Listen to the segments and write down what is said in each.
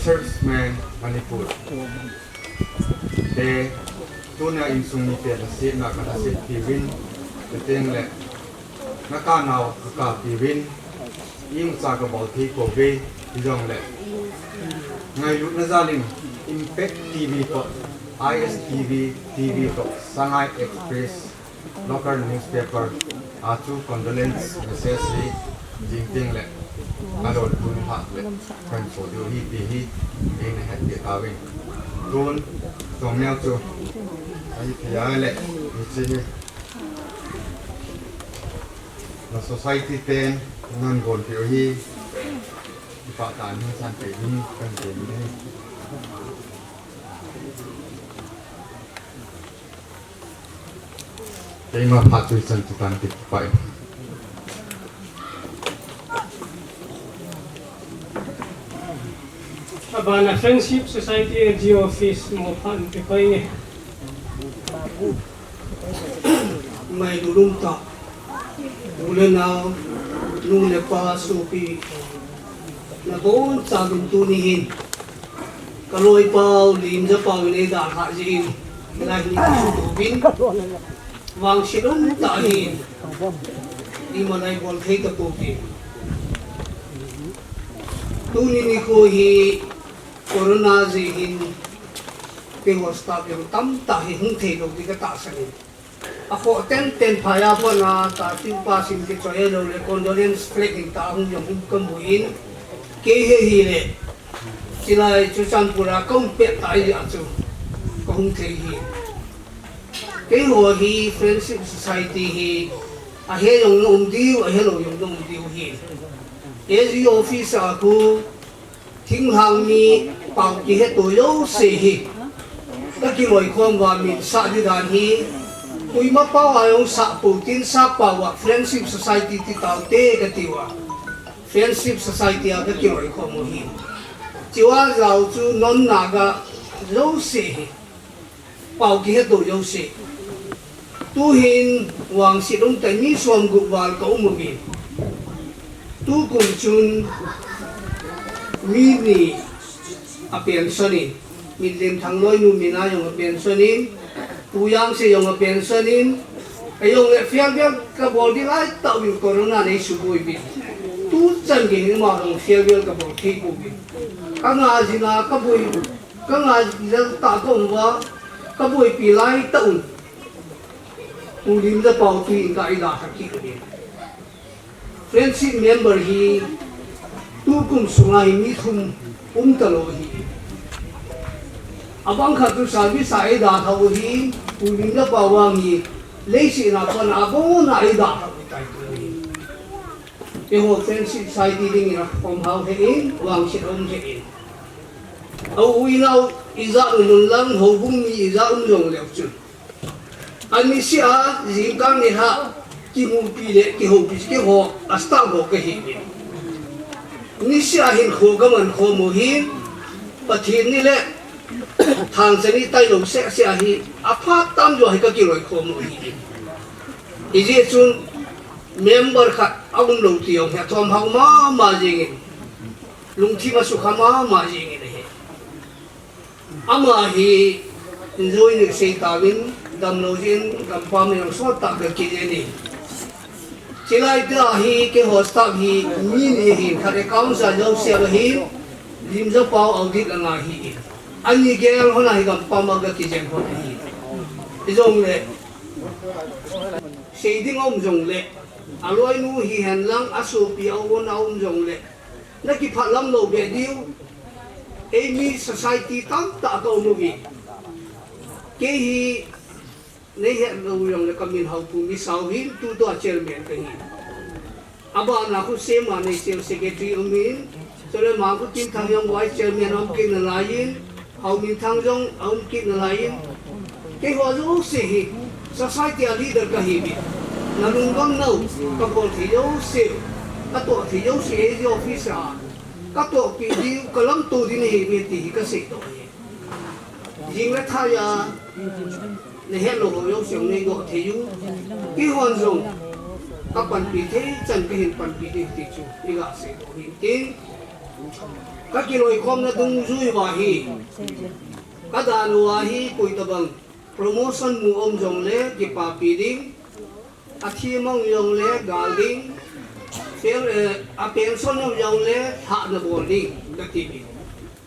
Exercisement Manipur. De tuna insung ni te nasit na kanasit piwin teteng le nakanaw ka piwin ing sa ka balthi ko be jong le ngai lut na zalim impact TV ko ISTV TV ko Shanghai Express local newspaper achu condolence message jingting le alor tun hat le kan so dio hi ti hi eng het ti tawin tun tong neo chu ai pia le ni chi la society ten ngan gon pi hi pa ta ni san pe ni kan te ni Kaya mapatuloy sa tutantik pa eh. Abana Friendship Society NGO Office mo pan pikoy Mai dulung tak bulan nào nung lepa supi na bon sa bintunihin kaloi pau limzapao ni da ha jin lai ni bin wang silum tahin di malai bol thei ka popi tuni ni ko hi corona jihin ke hosta yang tam ta hi hung thei lo di ka ta sani ako ten phaya po na ta tin pa sim ke choye lo le condolence flag in ta hung yong hum kam buin ke he hi le silai chu chan pura kom pe tai ya chu ko hung thei hi ke ho hi friendship society hi a he yong diu a he lo yong diu hi e office a ku thing hang mi pau ki he to yo se hi ta ki loi khom wa min sa di dan hi kui ma pau ayong sa putin sa pawa friendship society ti tau te ka tiwa friendship society a ka ki loi khom mo hi chiwa zau chu non na ga yo se hi pau ki he to yo se tu hin wang si dong tai mi som gu wal ko mo bi tu cùng chun mini a pensionin min lim thang loi nu mina yong a pensionin tu yang se yong a pensionin ayong le fiang ka bol di lai tau bin corona nei su boi bi tu chan gi ma hong fiang ka bol thi bu bi ka nga jina ka boi ka nga ja ta ko wa ka boi pi lai tau tu lim da pau tu ka ida ka ki bi friendship member hi tu kum sungai mi thum talo hi abang khatu sabi sai da thau hi puling da pawang hi leisi na pan abo na ida ha tai tu hi e ho friendship society ding na kom hau he in wang si om he in au wi nau iza un lang ho bum mi iza un jong leo chu ani si a jing kang ni ha ki mu pi le ki ho pi ki ho asta ho ka hi ni sia hin kho ga man kho mo hi pathin ni le thang se ni tai lo se sia hi a pha tam jo hi ka ki loi kho mo hi i je chun member khat aung lo ti ong ha thom hau ma jing lung thi ma su kha ma jing ni he ama hi enjoy ni se ta win dam lo jin dam pa me so ta ka ki ni chilai ta hi ke hosta hi mi ni hi khare kaung sa lo se ba hi Limzapao Haokip la hi ani gel hona hi gam pa ma ga ki jen ho hi izong le sei ding om jong le aloi nu hi han lang asu pi au won au jong le na ki phat lam lo be diu mi society tam ta ko mu bi ke hi nei hiện lâu yong le kamin hau pu mi sau hin tu to chairman ka hi aba na khu se ma nei sel secretary min so le ma khu tin thang yong vice chairman om kin na lain hau min thang jong om kin na lain ke ho zo se hi society a leader ka hi bi na lung gam nau ka bol thi yo se ka to thi yo se e office a ka to pi di kalam tu di nei mi ti ka se to jing le tha ya ne he lo yo siang nei go the yu ki hon zong ka pan pi the chan ki hin pan pi ti chu i ga se do hin tin ka ki loi khom na dung zui wa hi ka da nu wa hi pui ta bang promotion mu om jong le ki pa pi ding a thi mong yong le gal ding fel a pension yong le ha na bol ding ka ti bi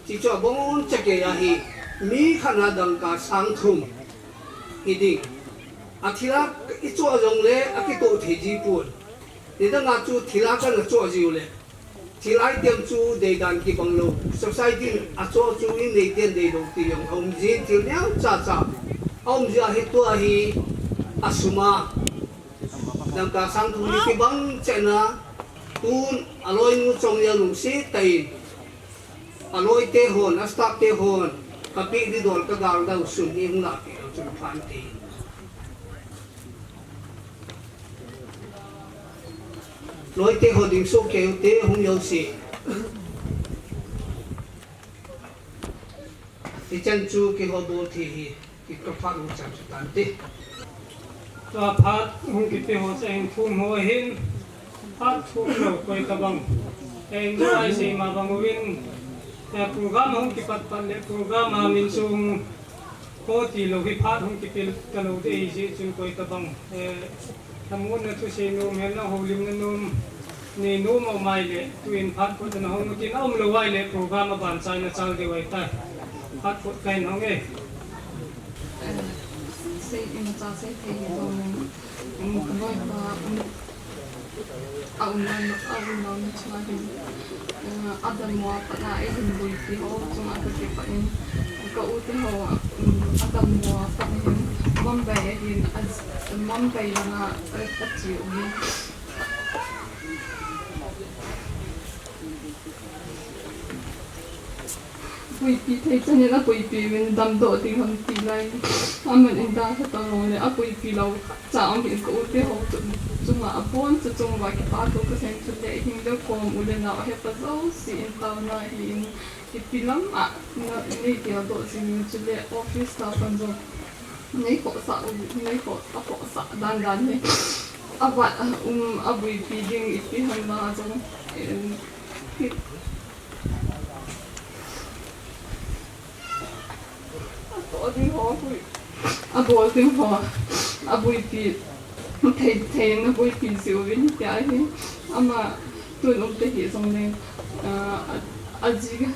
chi cho bon cha ke ya hi mi khana dang ka sang thum hiding athila icho jong le akito theji pun nida nga chu thila ka na cho jiu le thilai tem chu de dan ki banglo society acho chu in nei ten de do ti yong hom jin til nya cha om ja he to hi asuma dang ka sang thu ni ki bang chena tun aloi nu chong ya lu si tai aloi te hon asta te hon kapi di dol ka gal da sun ni hung la ti chu phan ti loi te ho ding so ke te hung yo si ti chan chu ki ho bo thi hi kikapat mo sa tante. Và phát hung kịp tiêu hỗ anh phun hồi hin phát phun lẩu quay tà bằng anh đưa ai gì mà bằng win program hung kịp bắt lệ program mà mình dùng có thì lẩu hi phát hung kịp cái lẩu thì gì chung quay tà bằng tham muốn là tôi sẽ nôm hết là hồ lim là nôm nè nôm ở mai lệ tụi phát có thể nó hung tin ông lẩu ai lệ program mà bản sai là sao thì vậy ta phát phốt cái nó nghe xây em cho xây thì rồi một cái và ông nó cho hình adam mua phải là hình bùi thì họ trong ăn cái phải cậu thì họ adam mua phải hình mắm bè thì mắm bè là tất chịu đi bùi pi thấy cho nên là bùi pi mình đâm độ thì không tì lại mình in ra hết tao rồi này bùi pi lâu chạm thì cũng cái hậu chung là bốn cho chung và cái ba cái sen cho để hình được còn u lên nào hết bao giờ xin tao nói thì pi lắm này thì độ xin cho để office staff phân rồi này có sợ đan này vậy bùi pi riêng ít pi hơn là trong bố tiếng họ bùi pi thầy nó bùi pi siêu vinh cái gì mà tôi lúc đấy hiểu xong nên gì cái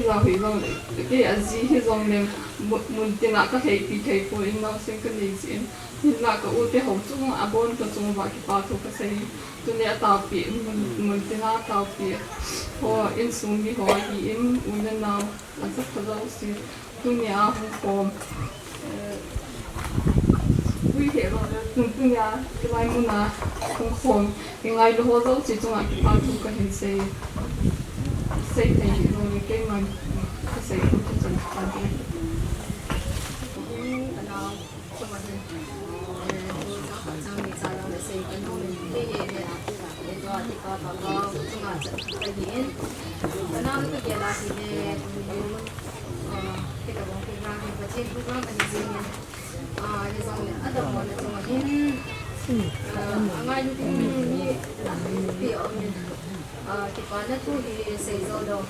là hủy dòng cái gì hủy dòng này muốn tiền là các thầy bị thầy phụ in nó sinh cái gì gì tiền là cái ưu tiên hậu chung à bốn cái chung và cái ba thu cái gì tôi nhớ tao bị muốn tiền là tao bị họ in xuống đi họ in uốn nào là rất là lâu xí tôi nhớ không còn nguy hiểm rồi tôi nhớ cái này muốn là không còn cái ngày đó họ lâu chỉ chung là cái ba thu cái hình gì xây thì rồi cái mình xây cũng chẳng phải gì thì có rất thu thì xây dựng đồ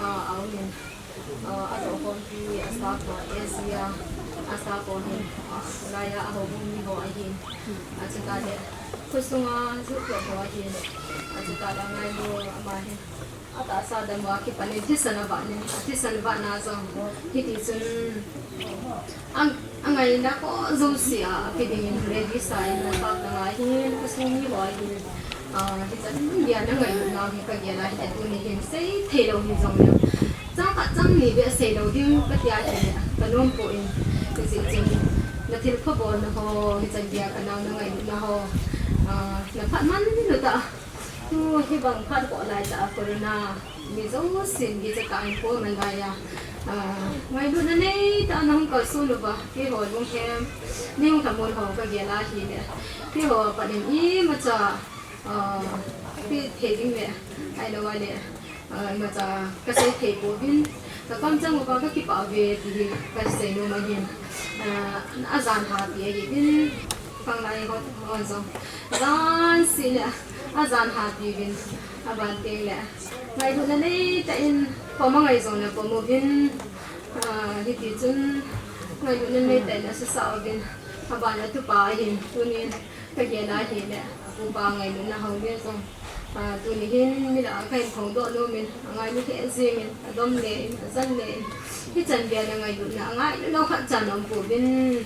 ở miền ở chỗ con thì ở Asia ở con này ở hồ bùn hồ ấy ở chúng ta để khơi sung giúp được hồ ấy ở chúng ta đang ngay mua mà ở tại sao đâm vào cái phần này thiết sản bạn nào rằng thì chúng anh ấy đã có dù xỉa cái điện ready sai là các ngày thì khơi sung như vậy thì dẫn dia nó người nào thì cái gì là hiện tụi mình hiện xây thay đầu như dòng nữa, chẳng thì bây xây đầu tiên cái gì thì cái nôm bụi cái gì chứ là thiết khớp bồn nó hồ thì dẫn dia cái nào nó người nó hồ là phát mắn nữa ta, tu hy vọng phát gọi lại ta corona vì dấu xin vì cái anh của mình này ngày bữa nay ta không có số được vào cái hồi luôn em nhưng thằng môn hồ cái gì là gì nè cái hồ phải đến ý mà chờ cái thể hình này hay là gọi là mà ta cái sẽ thể của bên cái con trăng của con các cái bảo vệ thì cái sẽ nó mà hiện azan hạt thì cái bên phăng lại con xong azan xin là azan hạt thì bên bạn tiền là ngày hôm nay tại có mấy ngày rồi là có một bên thì chân ngày hôm nay tại là sẽ sao bên bạn là thứ ba hiện tôi nên cái gì là hiện nè ba ngày nữa là hầu như xong tụi mình hiện như là cái phòng độ luôn mình ngày như thế gì mình đông lệ dân lệ cái chân bia là ngày nữa là ngày nữa nó khăn chân ông phụ bên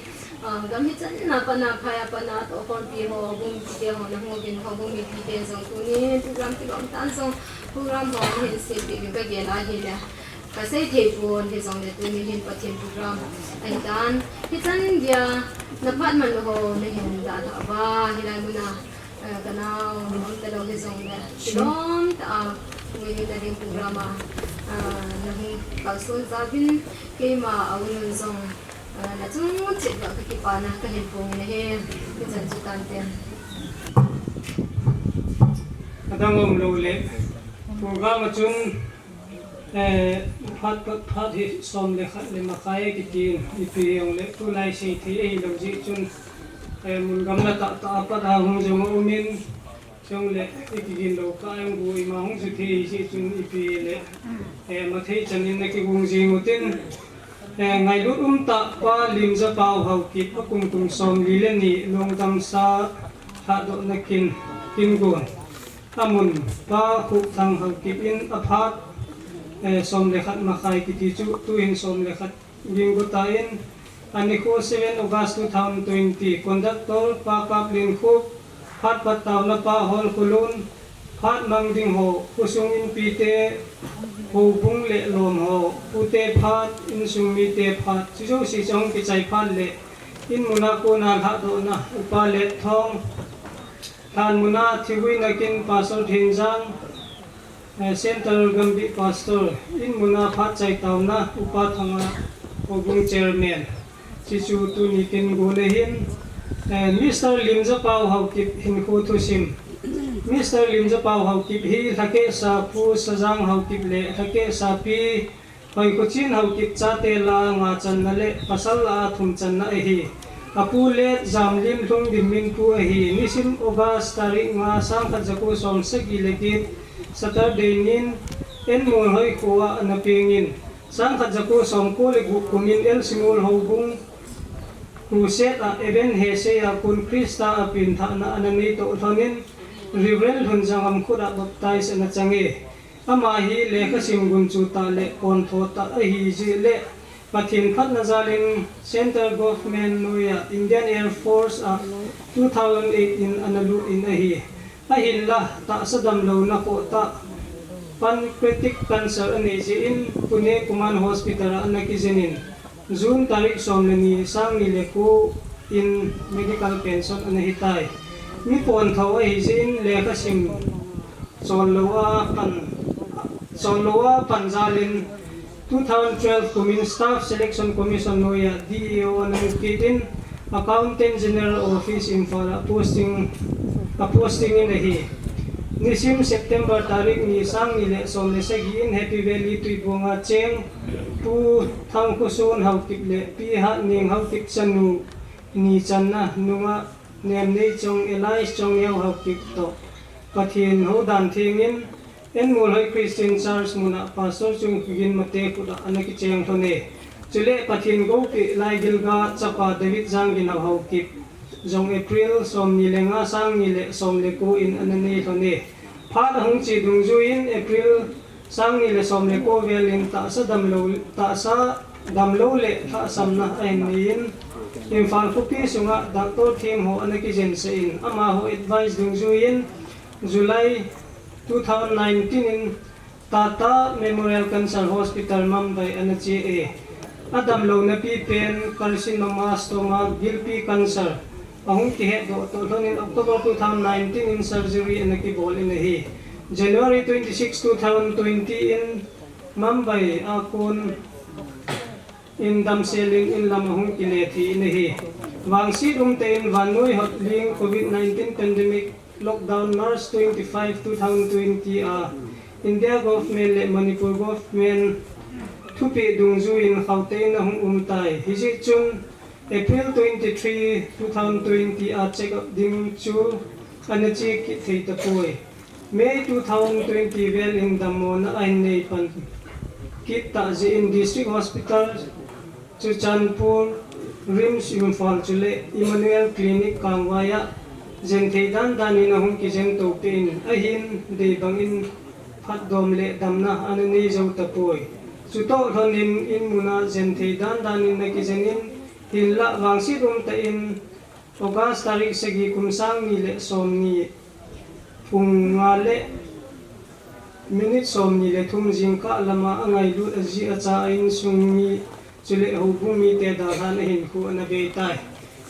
đâm hết chân là pana tổ con bia hồ bung bia hồ là hồ bên hồ bung bia xong tụi mình program thì bọn tan xong program họ hiện sẽ bị cái gì là hiện nè cái sẽ thể buồn thì xong để tụi mình hiện phát triển program anh tan cái chân bia nó phát mình hồ này hiện đã thả ba thì là bữa nào cái nào mình không thể đâu cái xong này thì đó ngui na ding programa nahi kalson zabin kema awun zong na chung chit ba ka ki pa na ka hin pung ne he ki chan chu kan ten adangom lo le programa chun phát hi som le khat le makai ki tin ipi yong le tu lai sei thi ei lo ji chun mun gam na ta pa da hung jong umin chong le ikigin lo ka ang bui ma hung su thi si chun ipi le ma thei chanin na ki gung ji ngutin ngai lut ta pa Limzapao Haokip kum som li le ni Longdamsa lhahdohna kin gun amun pa khu thang Haokip in aphat som le khat makai ki ti chu tu in som le khat ging go ta in ani ko 7 August 2020 conductor pa kaplin khu phat pat taw na pa hol kulun phat mang ding ho kusung in pite ho bung le lom ho pute phat in sung mi te phat chu chu si chong ki chai phat le in muna ko na lhahdohna upa le thong than muna thiwi na kin pastor thinjang Central Gambi Pastor in muna phat chai taw na upa thanga hobung chairman chichu tu ni kin gole hin Mr. Limzapao Haokip hin khu thu sim Mr. Limzapao Haokip hi thake sa pu sajang Haokip le thake sa pi hoi ko chin Haokip cha te la nga chan na le pasal la thum chan na hi apu le jam lim thung dim min pu hi nisim August tarik nga sang khat jaku som sagi le ki Saturday nin en Molhoi khuwa na pingin sang khat jaku som ko le gu kumin el simul hobung crusade a event he se a kun Krista a pin tha na anani to thonin Reverend Hunjangam khuda baptize na change ama hi le kha sim gun chu ta le kon tho ta a hi ji le pathin phat na zalin Central Government Noya Indian Air Force a 2008 in analu in a hi ahin la ta sadam lo na ko ta pancreatic cancer ani ji in Pune Kuman Hospital anaki jenin June tarik somni sang ni le ko in medical pension ani hitai mi pon thaw ai jin le ka sim sollowa panjalin 2012 Kumin Staff Selection Commission Noya DEO anang kitin Accountant General Office Imphal posting in hi nisim September tarik ni sang ni le som le sagi in Happy Valley tuibonga cheng pu thang kusun Haokip le pi ha ning Haokip chanu ni channa nunga nem nei chong Elias chong yau Haokip to pathin ho dan thingin en Molhoi Christian Church muna pastor chung gin mate puda anaki cheng thone chule pathin go ki lai gilga chapa David jang gin Haokip Jong April som ni lenga sang ni le som le ko in anani thone phat hung chi dung ju in April sang ni le som le ko vel in ta sa dam lo le tha sam na ain ni in Imphal Kupi sunga Dr. Team ho anaki jen se in ama ho advice dung ju in July 2019 in Tata Memorial Cancer Hospital Mumbai anachi e adam lo na pi pen carcinoma stoma gilpi cancer ahung ti he do to in October 2019 in surgery anaki bol in hi January 26 2020 in Mumbai akon in damseling in lamahung kilethi in hi wangsi te in vanoi hotling COVID-19 pandemic lockdown March 25 2020 India government le Manipur government thupi dungju in Gauteng na hung umtai hiji chun April 23 2020 check up ding chu anachi ki thei ta poi May 2020 vel in damona ain nei pan kit ta ji in district hospital Chuchanpur Rims Imphal chule Emmanuel Clinic Kangwaya Jentheidan dani na hung ki jen to pin ahin de bangin phat dom le damna anani jau ta poi chuto thonin in muna Jentheidan dani na ki jenin hilla wangsi ta in August tarik segi kumsang ni le som ni punga le minute som ni le thum jingka lama angai lu aji acha in sungni chule hobung mi te da han hin khu na be tai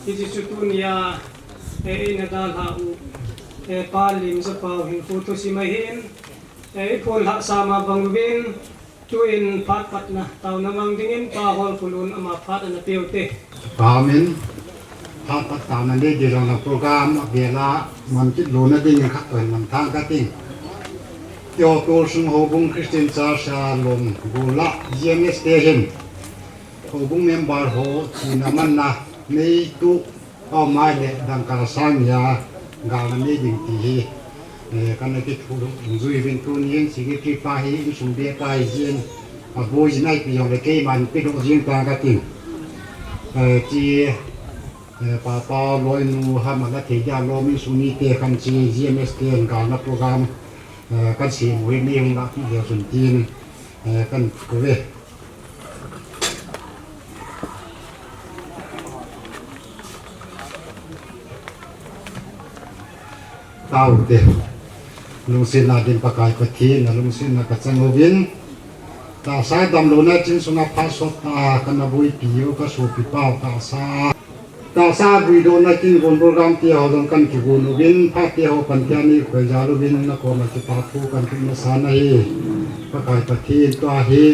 iji chutunia e na dal ha u pa Limzapao hin photo si mai hin ấy phun hạ sa mà bằng viên tuin phát phát na tàu na mang dingin pa hol pulun ama phát na tiêu te Amen. Phát tao này đi rồi là program về là mình chỉ luôn là đi khắc ở mình thang cái tiếng. Yêu cầu sinh hồ bung Christian cha sa lom gula GMS station. Hồ bung member hồ thì nằm ăn na mấy tu ao mai lệ đang cả sang nhà gạo là mấy đình tỷ cái này cái thu được duy viên tu nhiên chỉ cái pha hi cái sùng bia tai riêng và vui gì này bây giờ là cái mình cái độ riêng ta cái tiếng chỉ bà ta lôi nu ham mà thấy ra lo mi suni te kan chi GMS te gạo na program kan si mui mi là cái điều sùng tin kan cái về tao te lung sin na din pakai pathi na lung sin na kachang ovin ta sai dam lo na chin suna pasot ta kana bui piu ka su pi pau ta sa bui do na chin gon program ti ho dong kan ki gon ovin pa ti ho pan kya ni ko ja lo vin na ko na ki pa thu kan ki na sa na hi pakai pathi to hi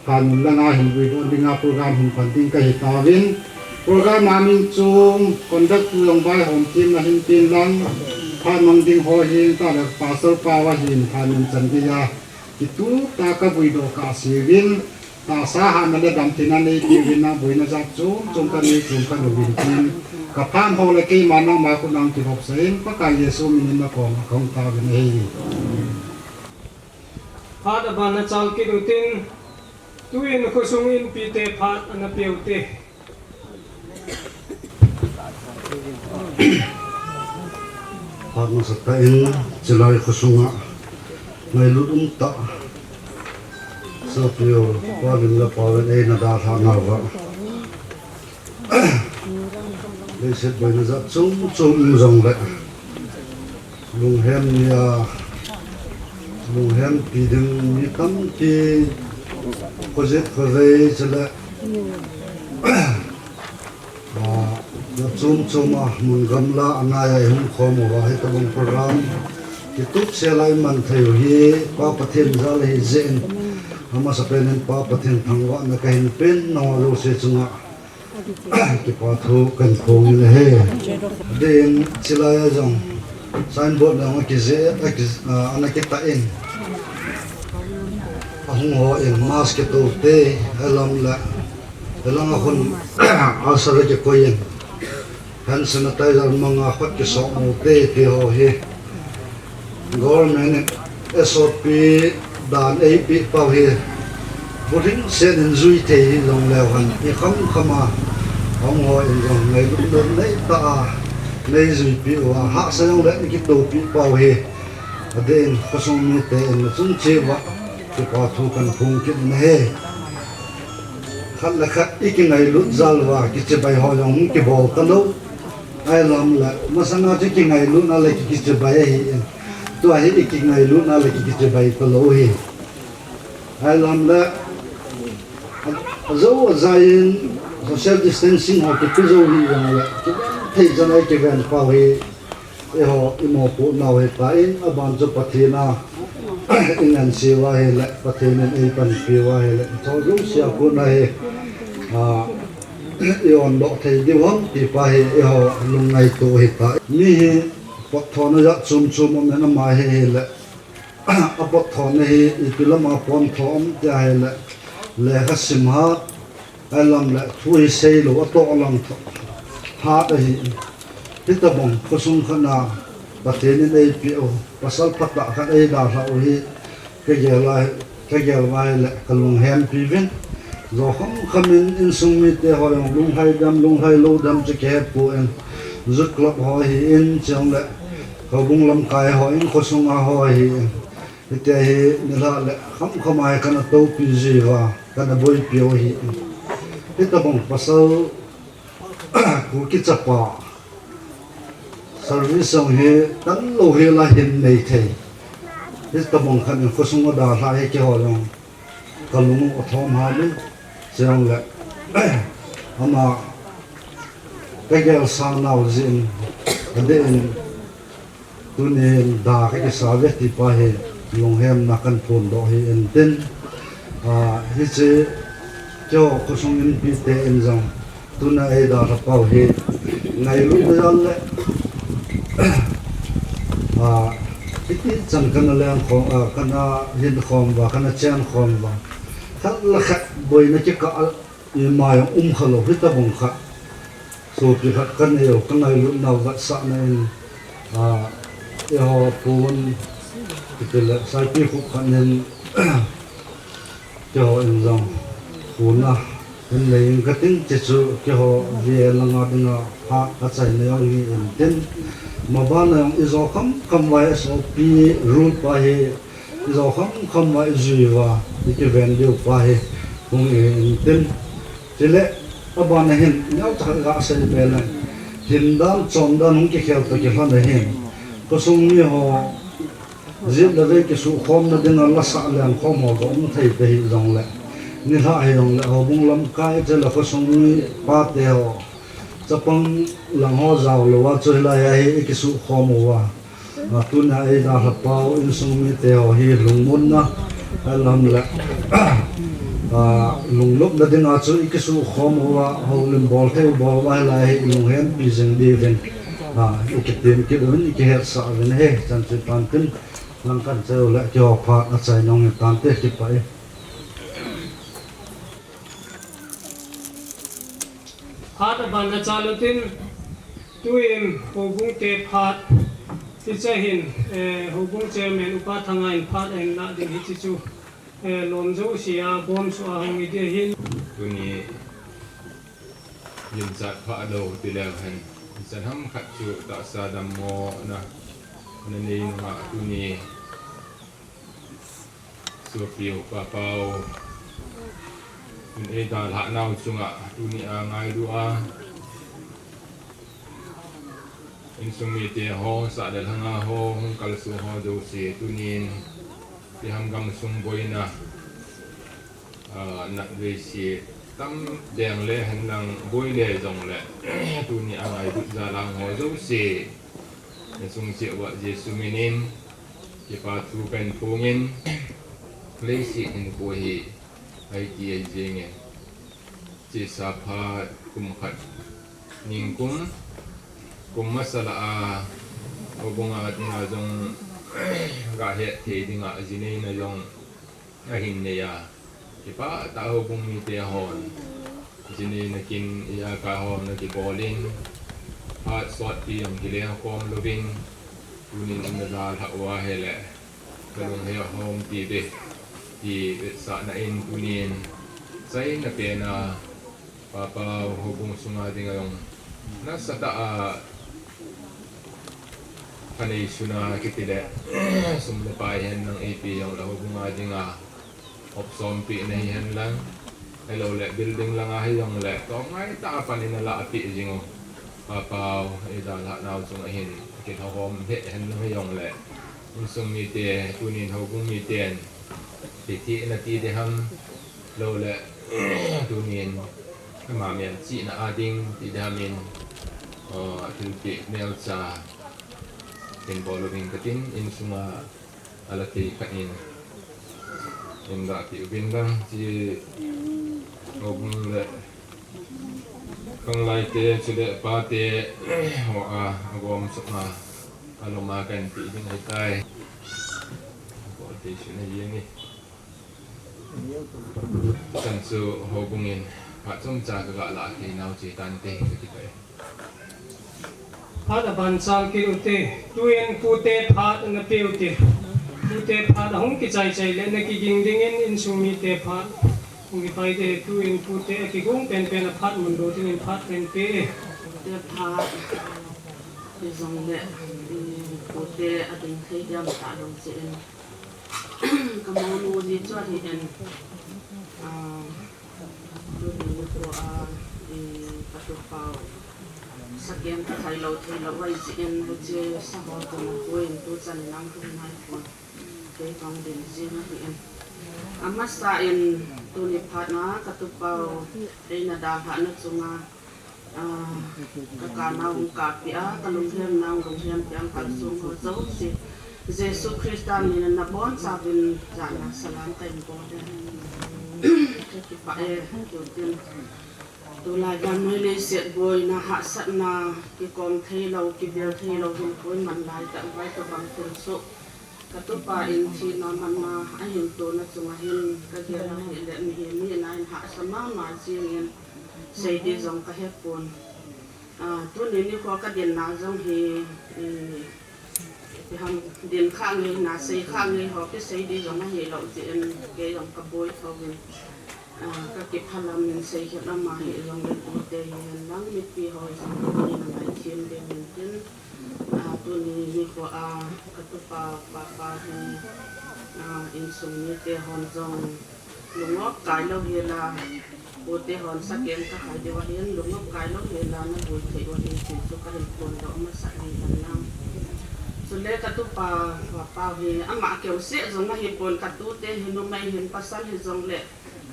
kan la nga hin bui do dinga program hin pan ting ka hi ta vin program ma min chung conduct tu long bai hom team na hin tin lang phan mang ding ho hi ta la pastor pa wa hin phan min chan ti ya ki tu ta ka bui do ka si vin ta sa ha na le dam tin na nei ki vin na bui na jak chung ka ni chung ka no vin tin ka phan ho le ki ma na ma ku nang ti hop sein pa ka yesu min na ko khong ta vin hei phát ban na chal ki rutin tuin khusungin pi te phát ana piu te Hạt nó sẽ tay chỉ lại khó sung ạ ngày lúc ta sao biểu qua bên là bảo bên đây là đã thằng nào vậy đây sẽ bây giờ chung rồng vậy lùng hem thì đừng như tấm thì có giết có về chỉ là nó chung mà muốn gom la anh ấy không khó mà vào hết cái program cái túp xe lại mình thấy hi qua phát hiện ra là hi dện mà sắp đến qua phát hiện thằng vợ nó cái hình pin nó luôn sẽ chung ạ cái qua thu cần khôn như thế đến chỉ là dòng signboard là cái dễ anh ấy cái tay không họ in mask cái tổ tê hay làm con áo sơ cái coi hand sanitizer mga khat ki sok mo te ti ho hi government SOP dan AP pau hi boring sen en zui te hi long lew han i khama hong ho in jong ngai lu lu nei ta nei zui pi wa ha sa yong le ki to pi pau hi aden khosong mi te en chung che wa ki pa thu kan phung ki na he khat la khat ikingai lu zalwa ki che bai ho yong ki bol ka lo ai làm là mà sang nào chứ ngày lúc nào lại cái chữ bài ấy tôi hay cái ngày lúc nào lại cái chữ bài có lỗi hi ai làm là dấu ở dài social distancing hoặc cái dấu hi rằng là thấy cho này cái vấn bao hi họ imo phụ nào hi tại ở ban cho phát hiện na in anh siêu hi lại phát hiện nên ai ban phiêu hi lại cho dấu siêu phụ này yon độ thấy điều hông thì phải họ lùng ngày tổ hiện tại mi bậc thon nó rất chum mà nó mai hệ lệ bậc thon này ít lắm mà bom thom thì hệ lệ cái sim ha hay làm lệ thui xây lỗ to làm ha đấy cái tập bông có sung khăn nào và thế nên đây biểu và sau phát đạo cái đây đào tạo hi cái giờ lại lệ cái lùng hem pi viên rồi không in sung mi te ho yong lung hai lo dam che ke pu en zut klop ho hi in chang le ko bung lam kai ho in ko sung a ho hi te hi ni la le kham ai kana to pi ji wa kana boy pi ho hi te ta bong pasal ku ki cha pa service song he tan lo he la hin nei thei te ta bong khan ko sung da la he ke ho yong ka lung o thom ha le xong lại mà cái gel sang nào zin để tu nên đa cái sa vết thì phải long hem na kan phun do hi en ten hi che cho ko song in pi te en zong tuna e da ra pau hi ngai lu de al le iti chan kan le khom kana hin khom wa kana chen khom wa thal la khat boi na che ka i mai khalo hi ta bong kha so pi khat kan e kan ngai lu na wa sa na en yo pun kita sai pi khu khan nen cho en zong pun na en nei ka tin che chu ke ho vie la nga dinga ha ka chai ne yo hi en ten ma ba na izo kham wai so pi rul pa he izo kham wai zui wa ke ven liu pa he hung en ten chele aba na hen nyau cha ga sa ni bela hin dam chom dan hung ke khel to ke han hen ko sung mi ho zip da ve ke su khom na dinga la sa lang khom ho go um thai pe hi zong le ni ha he yong le ho bung lam kai che la ko sung mi pa te ho chapang lang ho zaw lo wa choi la ya hi ke su khom wa ma tu na e da ha pau in sung mi te ho hi lung mun na alam la lung lok da dinga chu ke su khom wa ho lim bol the bol wa la hi lung hen pi jeng di ven ke tem ke un ke her sa ven he chan chu pan tin lang kan cheu la ke ho pha a chai nong tan te ki pai Phát ban na chalutin tuim hobung te phat ti cha hin hobung chairman upa thangai phat en na ding hi chu lomzo sia bom su a hong ide hin tuni Limzapao do ti le han san ham khat chu ta sa dam mo na nei ma tuni su piu pa pau un e da la nau chunga tuni a ngai du a in sumi te ho sa da hanga ho hung kal su ho do se tunin ti ham gam sung boina na ve si tam deng le han lang boi le jong le tuni a ngai du za lang ho do se na sung se wa jesu minin ki pa tu kan pungin le si in ko hi ai ti ai jenge chi sa pha kum khat ning kum masala a obunga na jong ga he the dinga jine na jong a hin ne ya ki pa ta ho bung mi te hon jine na kin ya ka ho na ki bolin ha sot pi yang ki le kom lovin tunin na da la wa hele kalong he hom ti de ti sa na in tunin sai na pe na papa hubung sunga dinga yung nasa ta kanay suna kitile sumlapay hen ng AP yung hubung dinga opsom pi na hen lang hello le building lang yung le to ngay ta pa ni nala api jingo papa idala na sung hin kit hom he hen lang yung le sung mi te tunin hubung mi ten ti na ti de ham lo le tunin mà miền chị là ading thì đa miền từ bị nêu cha in bolo in katin in suma alati kain in da ti ubin bang ji obun le kang lai te chule pa te ho a gom suma aloma kan ti ding ai tai bo te shune yeni san su hobungin Pak Tom jaga gak lah ke nau je tante kita. Phát ban sang ki ute tuin pute phat na pe ute pute phat hong ki chai chai le na ki ging ding in sumi te phat hong pai te tuin pute ki gong pen pen phat mun do tin phat pen pe te phat ki zong le pute ading thai jam ta dong chen kamau nu ji chwa hi en patupao sakyan thai lo wai chen bu che sa ho to na koin tu chan nang tu nai ko te kong din ji na hi en amasa en tu ni phat na katupao e na da ha na chunga ka ka na ung ka pi a ka lung hem na ung hem piang phal sung ho zo si Giêsu Christa ni na bon sa bin za na salam kai bo de ki pa e ki tin tu la gan noi le set boy na ha sat na ki kom thei lo ki bel thei lo hin koi man lai ta vai ta bang tin so ka tu pa in chi na man na a hin to na chunga hin ka ge na he le mi he mi na in ha sama ma chi in sei de zong ka he pon tu ni ko ka den na zong he hàng điện khang người nà xây khang người họ cái xây đi giống như hệ lậu chuyện cái dòng cặp bôi thôi các cái pha làm mình xây cho nó mà hệ dòng lên cụ thể nắng biết vì họ dòng như là ngày chiêm để mình tin tôi như của các tu pa thì in sung như cái hòn dòng lúc ngót cái lâu hiện là cụ thể hòn sắc kiến các hải điều hiện lúc ngót cái lâu hiện là nó bùi thị và hiện chỉ cho các hình cuốn đó mà sắc đi lần năm so le ka tu pa hi ama ke ose zong na hi pon ka tu te hi no mai hin pasal hi zong le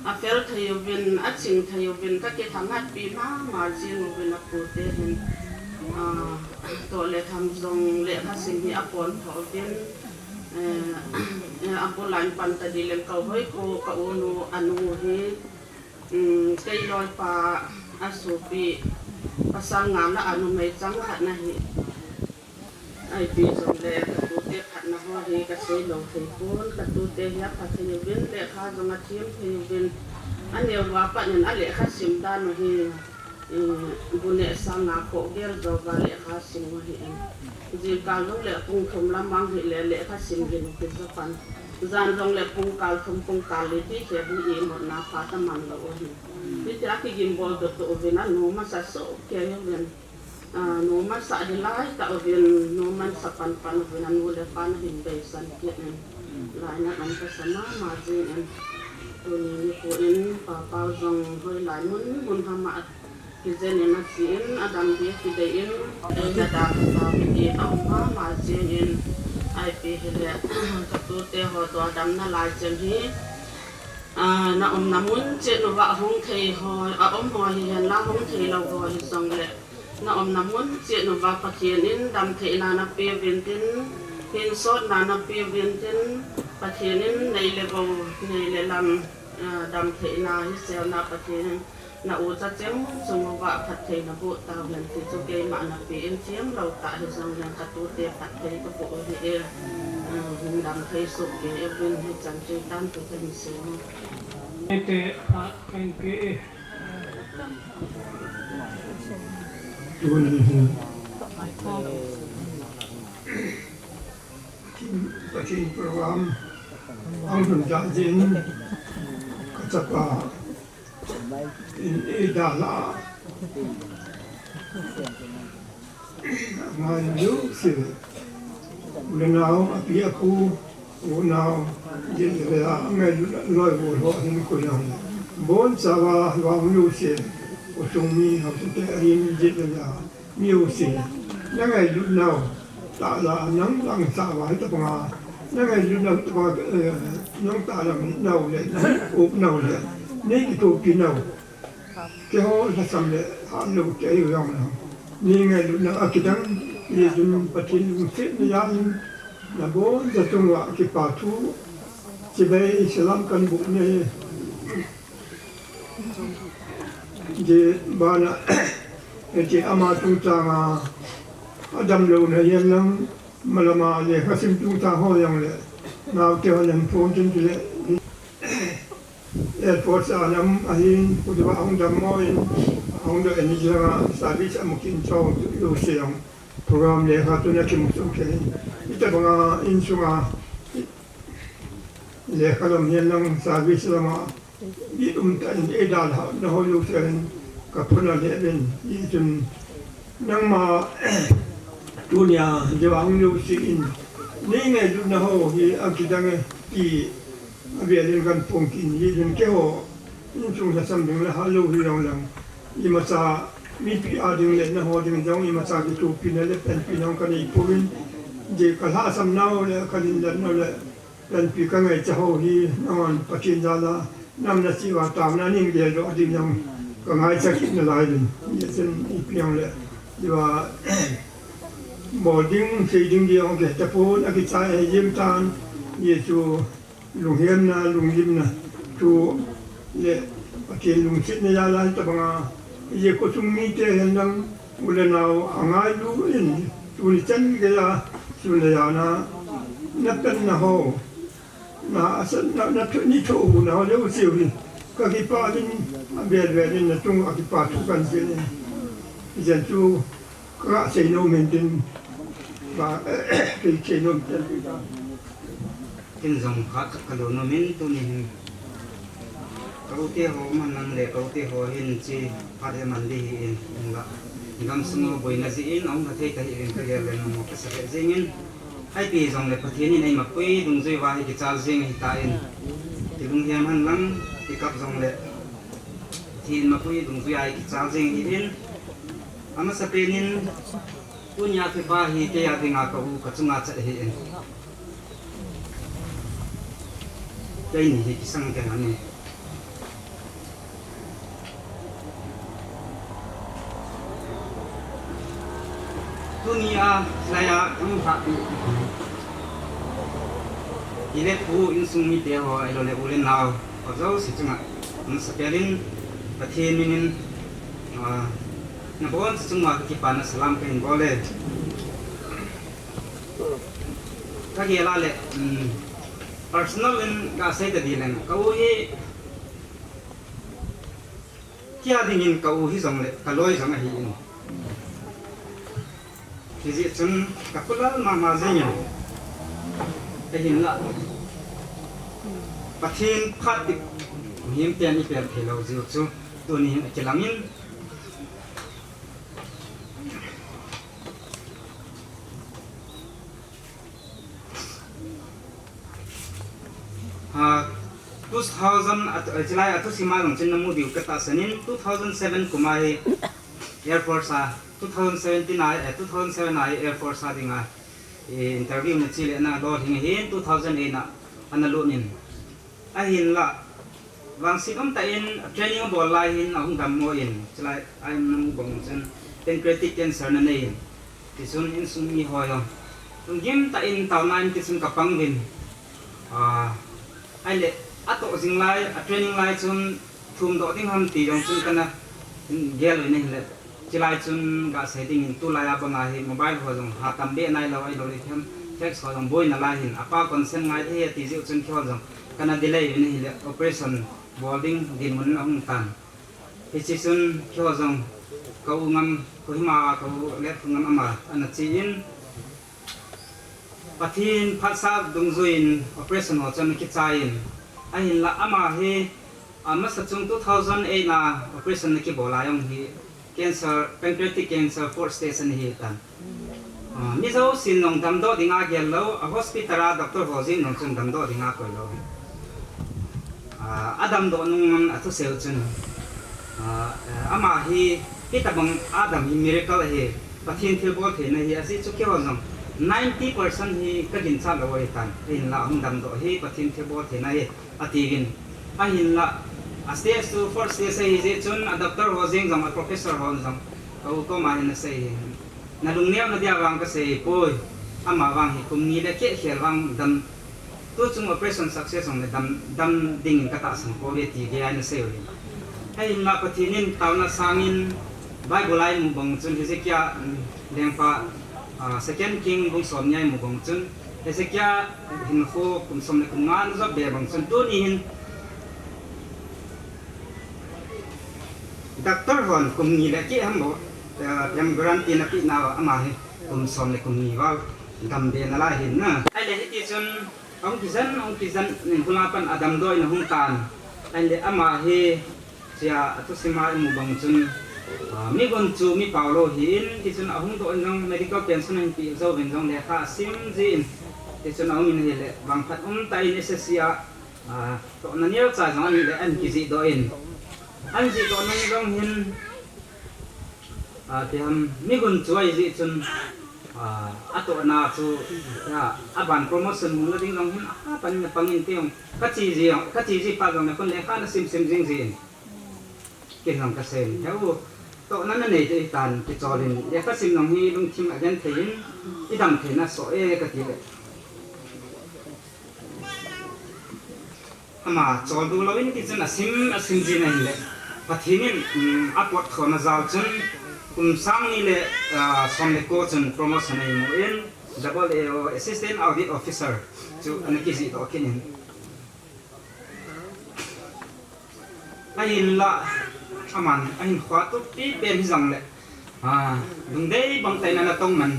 a fel thayo bin a ching thayo bin ka ke thangat pi ma jing bin a pu te hin to le tham zong le ka sing hi a pon tho bin a pon lan pan ta di lem ka hoi ko ka unu anu hi kai loi pa a su pi pasal ngam la anu mai chang khat na hi ai pi zong le ka tu te khat na ho hi ka sei lo thei pon ka tu te ya ka thei bin le kha zong a thiem thei bin an ne wa pa nen a le kha sim da no hi bu ne sa na ko ger zo ga le kha sim ho hi ji ka lo le pung thum lam mang hi le kha sim hi no ki zo pan zan zong le pung kal le ti che bu ye mo na pa ta man lo hi ni ta ki gim bol to to ve na no ma sa so ke yo ven no man sa di lai ta ovin no man sa pan ovin anu le pan hin be san kiet ni lai na an ka sama ma ji en tu ni ko in pa zong hoi lai mun ha ma ki zen na si in adam bi ki de in na da ta bi ki au ma ji in ai pe hele ka tu te ho to adam na lai chen hi na na mun che no wa hong thei ho ho hi la hong thei lo ho hi song le na na mun che no va pathian in dam the na pe vin tin hin sot na pe vin tin pathian in nei le go nei le lam dam the na hi se na pathian na u cha chem chung va phat the na bu ta hian ti chu ke ma na pe in chem lo ta hi song yang ka tu te phat the ko po hi hin dam the su ke vin hi chan che tan tu ten se te a kan ke tuần chương program ông tuần trả diễn các tập in Đà Lạt ngày nhớ sự lần nào phía khu hôm nào diễn ra ngày lôi bộ họ những cái này bốn sao vào nhớ sự của chúng mi học sinh trẻ em diễn ra nhiều sự những ngày lúc nào ta là nắng đang xa vài tập mà những ngày lúc nào ta những ta làm nào để ốp nào để nên cái tổ kiến nào cái họ là làm để họ lâu chạy rồi nào nên ngày lúc nào cái đăng thì chúng bắt đầu xếp ra là bốn giờ trong là cái bà thu chỉ về Islam căn bộ này je bana je ama tu ta adam lo na yem lang malama le hasim tu ta ho yang le na ke ho lang phone tin le airport sa nam ahin ku ba ong dam moi ong do eni janga service amukin chong lo se yang program le ha tu na kim so ke ita banga in sunga le kalam yen lang service lama di ta in Đà Lạt nó hồi lúc sen cả phần là lệ bên đi chừng nhưng mà tu nhà giờ ông lưu xin nên ngày lúc nào thì anh chỉ đang đi về đến gần phong kín đi đến cái hồ nhưng chúng ta xem được là hai lô thì lòng lòng nhưng mà sa mi pi à đừng lên nó hồ đừng giống nhưng mà sa cái tu pin là pen pin ông cái này pin giờ cả hai xem nào là cái lần nào là pen pin cái ngày cháu thì nó ăn bắt chín ra là năm là chỉ vào tạm nó nhưng để rõ thì nhung còn ai chắc chắn là lại rồi như thế này piang lệ thìว่า bỏ tiếng xây dựng đi ông kể tập phố là cái trái diêm tan Yesu lùng hiếm na lùng diêm na chú lệ cái lùng xịt này ra lại tập nga ye có chung mi te hiện đang ule nào angai lu in chú chân cái là chú này na nắp chân na hồ na na ni chỗ na hồ leo siêu đi các cái pa đi về về na chung các cái pa chungกันเสียนี่dân chú các xây nông mình tin và cái xây nông chân đi ra tin dòng khác cái đồ nó mình tu nên câu tiêu họ mà nằm để câu tiêu họ hiện chỉ phát hiện mình đi hiện là ngắm sung bồi là gì ông có thể thấy hiện cái là một cái sự gì nhưng hai bị dòng để phát hiện này mà quay đúng rồi và cái cha riêng hiện tại thì đúng hiểm hơn lắm thì các dòng để thì mà quay đúng rồi cái cha riêng hiện ama sa penin punya ke bahi ke ya dinga ka u ka chunga cha he en dai ni hi sang ke ani dunia saya ang happy ile pu in sung mi te ho ai lo le ulen lao ko zo si chunga ama sa pelin pathin minin na bon chung ma ki pa na salam pen bole ka ge la le personal in ga sai da dilen ka u hi kia ding in ka u hi zong le ka loi zong hi in ki ji chun ka pula ma zeng ya hin la pathin phat ti him te ni per thelo ji chu tu ni ke lamin ha 2000 at July atu sima long chen namu diu kata sanin 2007 kumai Air Force 2017 ai Air Force dinga interview na chile na do hing hin 2008 na analunin ahin la wang sikom ta in training bol lai hin ahung dam mo in July ai namu bong chen pancreatic cancer na nei tisun in sumi hoyo tungim ta in taw 9 tisun kapang win ai lệ ato jing lai training lai chun thum do ding ham ti jong chun kana gel ne le chilai chun ga setting in tu lai abanga hi mobile ho jong ha tam be nai lo ai lo le them text ho jong boy na lai hin apa consent ngai the ti ju chun kho jong kana delay ne le operation boarding din mun ang tan hi chi chun kho jong kau ngam ko hima ko le ngam ama ana chi in pathin phasa dungzuin operation ho chan ki chain ahin la ama he ama sa chung 2008 na operation ki bola yong hi cancer pancreatic cancer 4 stage hi tan mi zo sin nong dam do dinga gel lo a hospital a doctor ho jin nong chung dam do dinga ko lo adam do nung atu sel chun ama hi pitabang adam hi miracle hi pathin thil bol the na hi asi chu ki ho jong 90% hi ka gin cha lo wai tan in la hung dam do hi pathin the bo the nai atigin a hin la a stage to first stage hi je chun a doctor ho jing jam a professor ho jam ko ma hin sei na lung neu na dia wang ka sei poi ama wang hi kum ni le ke khel wang dam tu chung operation success ong dam ding ka ta sang ko ve ti ge ai na sei ri ai la pathinin taw na sangin bible ai mu bang chun hi je kya lengpa second king bung som nyai mu bang chun Hezekiah hin kho kum som le kum ngan zo be bang chun tu ni hin doctor hon kum ni le ki ham bo yam guarantee na pi na ama he kum som le kum ni wa dam be na la hin na ai le ti chun ong ki zan nin pulapan adam doi na hung tan ai le ama he sia atu sima mu bang chun mi gon chu mi paulo hin ti chun ahung do nang medical pension hin pi zo ven jong le kha sim jin ti chun ahung in he le bang khat ta in sia to na niel cha jong ani le an ki ji do in an ji do nang jong hin ti ham mi gon chu ai ji chun ato na chu ya aban promotion mu la ding jong hin pan na pangin tiong ka chi ji pa jong na kon le kha na sim jing jin ke ham ka sen to nan nei te tan ti cholin ya ka sim nong hi lung thim again thein i dang theina so e ka ti le ama chol du lo in ti chen asim ji nei le pathinin apot khona zaw chen sang ni le som le ko chen promotion ai mo in double AO assistant audit officer chu anaki ji to kinin ain la aman ain khwa tu pi ben jang le dung dei bang tai na tong man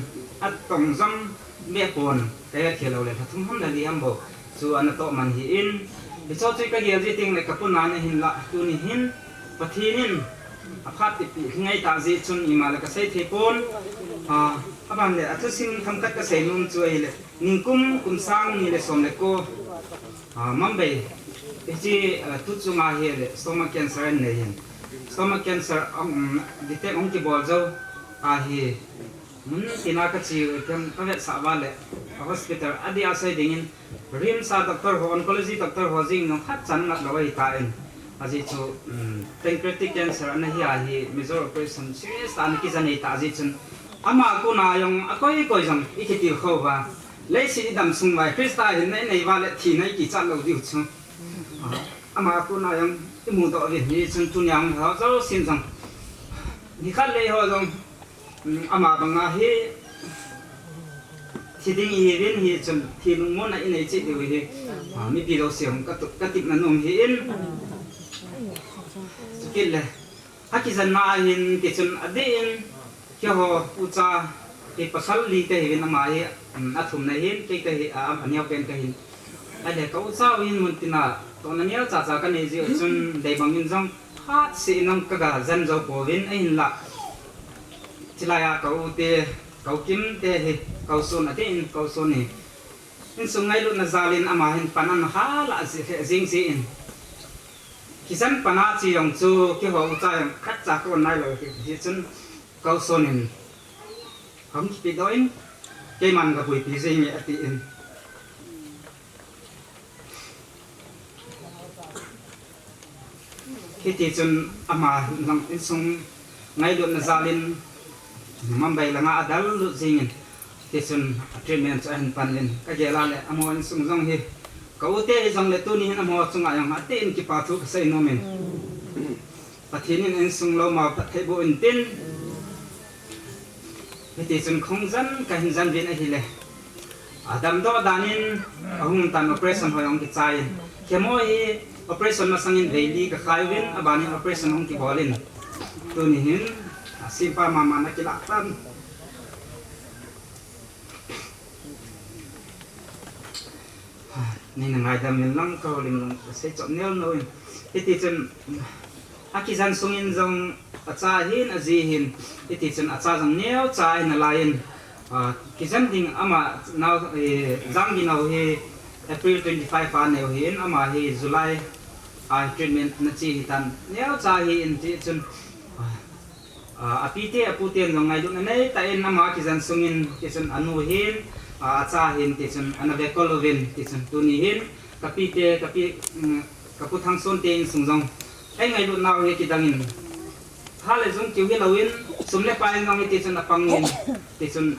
at tong jam me pon te khelo le thum ham la li am bo chu an to man hi in bi cho chui ka gel ji ting le ka pun na hin la tu ni hin pathinin aphat ti pi ngai ta ji chun ima la ka sei the pon aban le atu sim tham kat ka sei num chuai le ningkum kum sang ni le som le ko mambe ji tu chunga he le stomach cancer ne hin stomach cancer detect ong ki bol zo hi mun tina ka chi kan ka vet sa ba le hospital adi asai dingin rim sa doctor ho oncology doctor ho jing no khat chan ngat lawai ta en aji chu pancreatic cancer an hi major operation serious an ki jani ta ji chun ama ko na yong akoi koi jam ikiti kho ba le si dam sung mai krista hin nei ba le thi nei ki chan lo diu chu ama ko na yong mu do vi ni chun tu nyang ha zo sin jang ni khat le ho jong ama banga hi thi ding hi rin hi chun thi lung mo na in nei chi diu hi mi pi lo siam ka tip na nom hi in kil le hakizan na hin ti chun adin kya ho ucha ke pasal li te hin ama hi athum na hin ke te hi aniaw pen ka hin ale ka ucha win mun tina to na nia cha cha ka nei ji chun dei bang in jong khat si nam ka ga zan zo po win ai la chilaya ka u te kau kim te hi kau son ate in kau son ni in sungai lu na zalin ama hin panan ha la jing si in kisan pana chi yong chu ki ho ucha yong khat cha ko nai lo hi chun kau son in hom ki doin ke man ga pui pi jing ati in khi chun ama lang in sung ngai lu na zalin mambai la nga adal lu jingin ti chun treatment an panlin ka gela le amo in sung jong hi kaute jong le tu ni amo chunga yang ate in ki pa thu sai no men pathin in sung lo ma pathe bo in tin ti chun khong jan ka hin jan bin a hi le adam do danin ahum tan operation hoyong ki chai kemo hi operation na sangin daily ka khaiwin abani operation hong ki bolin tu ni hin simpa mama na kilatan ni na ngai dam lang ko ling se chot nel no iti chen akizan sungin jong acha hin aji hin iti chen acha jong neo cha na lain kizan ding ama now jang gi now he April 25 an neo hin ama he July treatment na chi tan neo cha hi in ti chen apite aputen jong ngai lu na nei ta en ama kizan sungin kizan anu hin acha hin ti chen anave kolovin ti chen tuni hin kapite kapu thang son te in sungjong ai ngai lu naw he ki dangin hale jong kiu hi lawin sumle pa ngong ti chen apangin ti chen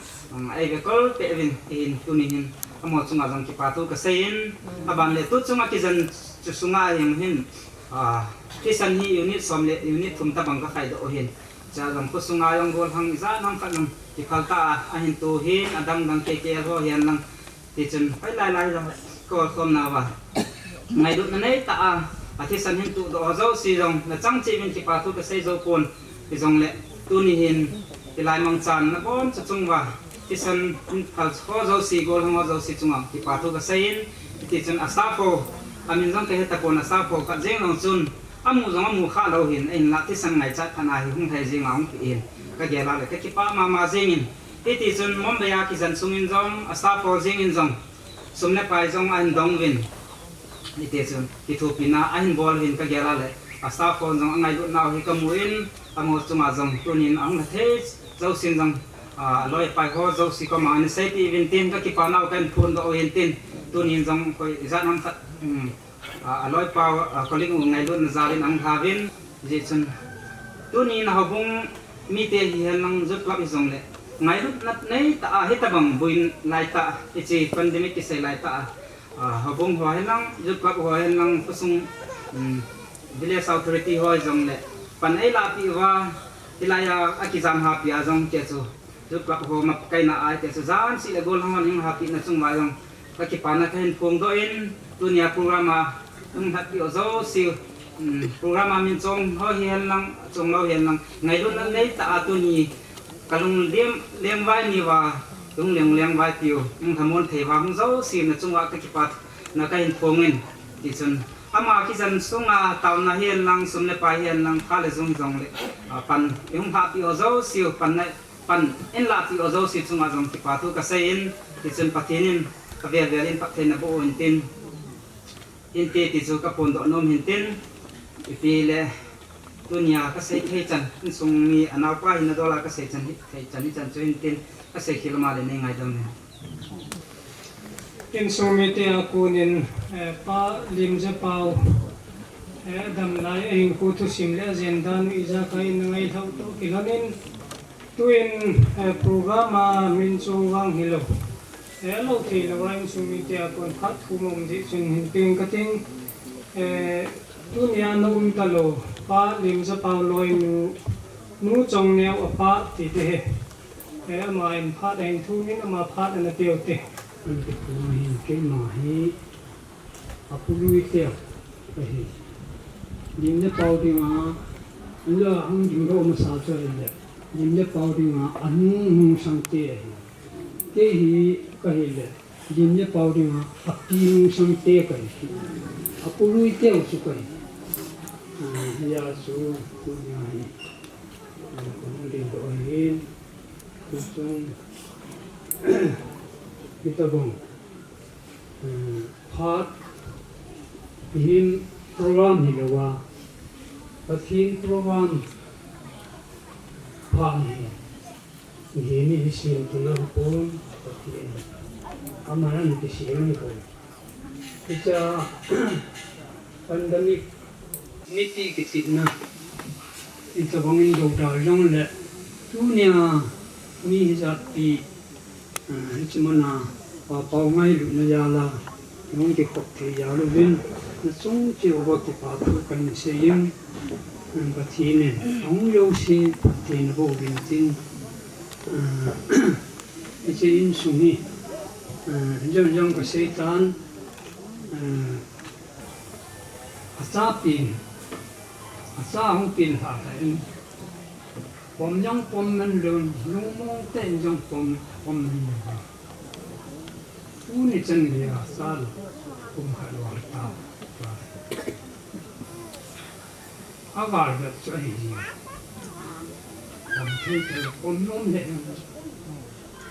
ai ve kol pe vin in tuni hin amo chunga jong ki patu ka sein aban le tu chunga kizan chu sunga hin kisan hi unit somle unit thum ta bang ka khai do hin cha jong ko sunga yong gol hang za nam kha nam ki khalta ahin tu hin adam dang ke ro hian lang ti chen pai lai jong ko khom na wa ngai du na nei ta thi san hin tu do zo si jong na chang chi min ki pa tu ka sei zo pon ti jong le tu ni hin ti lai mang chan na bon chu chung wa ti san khal kho zo si gol hang zo si chunga ki pa tu ka sein ti chen astafo amin jong ke heta pon astafo ka jeng long chun amu jong amu kha lo hin in la ti san ngai chat thana hi hung thai jing ang ki in ka gela le ka ki pa ma jingin ti chun mom be ya ki jan sungin jong astafo jingin jong sumne pai jong an dong win ni te chun ki thu pina ahin bol hin ka gela le astafo jong angai lu naw hi ka muin amu chunga jong tunin ang la the zo sin jong loi pai ho zo si ko ma ni sai ti win tin ka ki pa naw kan phun do hin tin tunin jong koi za nam khat aloi pau koling ngai lu na zalin ang havin je chun ตัวนี้นะบงมีเตะเห็นลังจุดกลับอีสงเลยไงรุ่นนัดในตาเฮตบังบุญไล่ตาไอจีพันเดมิกใส่ไล่ตาบงหัวเห็นลังจุดกลับหัวเห็นลังผสมวิเลสอัลเทอร์ตี้หัวจงเลยปันไอลาปีว่าที่ลายอากิจามหาปีอาจงเจ้าจุดกลับหัวมาไกน่าไอเจ้าจานสิเลโกลหัวหิงหาปีนั่นจงวายงก็คิดปานักเห็นพงโดอินตัวนี้โปรแกรมหาปีโอโซซิลโปรแกรมมินจงหัวเห็นลังจงเราเห็นลังไงรุ่นนั้นในตาตัวนี้kalau lem vai ni wa tung lem vai tiu thamon the wa hung zo sim na chungwa ka kipat na ka in phongin ti chun ama ki jan sunga taw na hian lang sum le pa hian lang kha le zong zong le pan yung ha pi ozo siu pan en la ti ozo si chunga zong ki pa tu ka sai in ti chun patinin ka ve ve in pathin na bo in tin in te ti chu ka pon do nom hin tin ipi le dunia ka sei thei chan sung mi anaw pa hin dola ka sei chan thei chan chuin tin ka sei khilma le nei ngai dam ne tin sung mi te akunin pa Limzapao dam lai eng ku tu sim le agenda nu iza kai ngai thau to kilanin tuin programa min chu wang hilo lo thei la wang sung mi te akon khat khumom di chun hin ping ka ting dunia no talo pa Limzapao loi nu chong neo apa ti te he ma in pha deng thu ni ma pha na teo te an te ko hin ke ma hi apului te he Limzapao ti ma la hang jing ro ma sa cha le Limzapao ti ma anu nu sang te hi ka hi le Limzapao ti ma api nu sang te ka hi apului te su ka hi ya su punya hi kemudian doain kusung kita bong part him program hi lawa pathin program phang hi ni sim tu na pon pathin amara ni ti sim ni ko kita pandemic niti kitina ito bangin doktor jong le dunia mi hizati chimana pa pa ngai lu na ya la nong ti khop ti ya lu bin na chung chi o ti pa tu kan se yin ba thi ne ong yo si ti na bo bin tin che in sumi jong ka setan asapin asa hong pin ha in pom yang pom man lun lung mong ten yang pom man u ni chen ni asa pom ha lo ta agar da chai ji pom thi pom nom le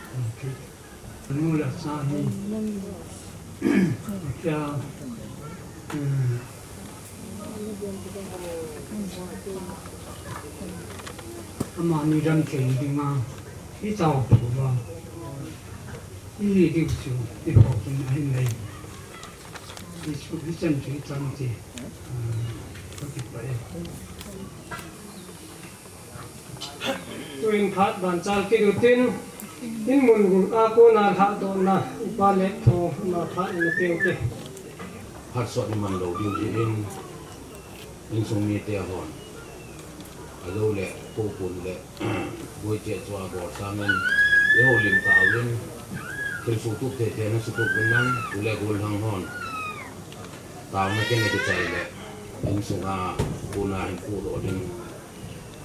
pom thi nu la sa ni kya ama ni ram chen ding ma hi chao pu ba hi ni di chu di ho kin ai nei hi chu hi chen chi chang chi ko ti pa tuin khat ban chal ki rutin in mun gun a ko na lhahdohna pa le tho ma pha ni te teพัดสดนี่มันเราดิวจีอินทรงมีเตียหอนเราแหละปูปุ่นแหละบุยเจ็ดตัวบอดสามันเลี้ยวลิมตาวินเป็นสุตุเตะนั่นสุตุเป็นนั่งดูแลกุลทางหอนตามไม่แค่ในใจแหละอินทรงอาปูนาหินปูโดดิน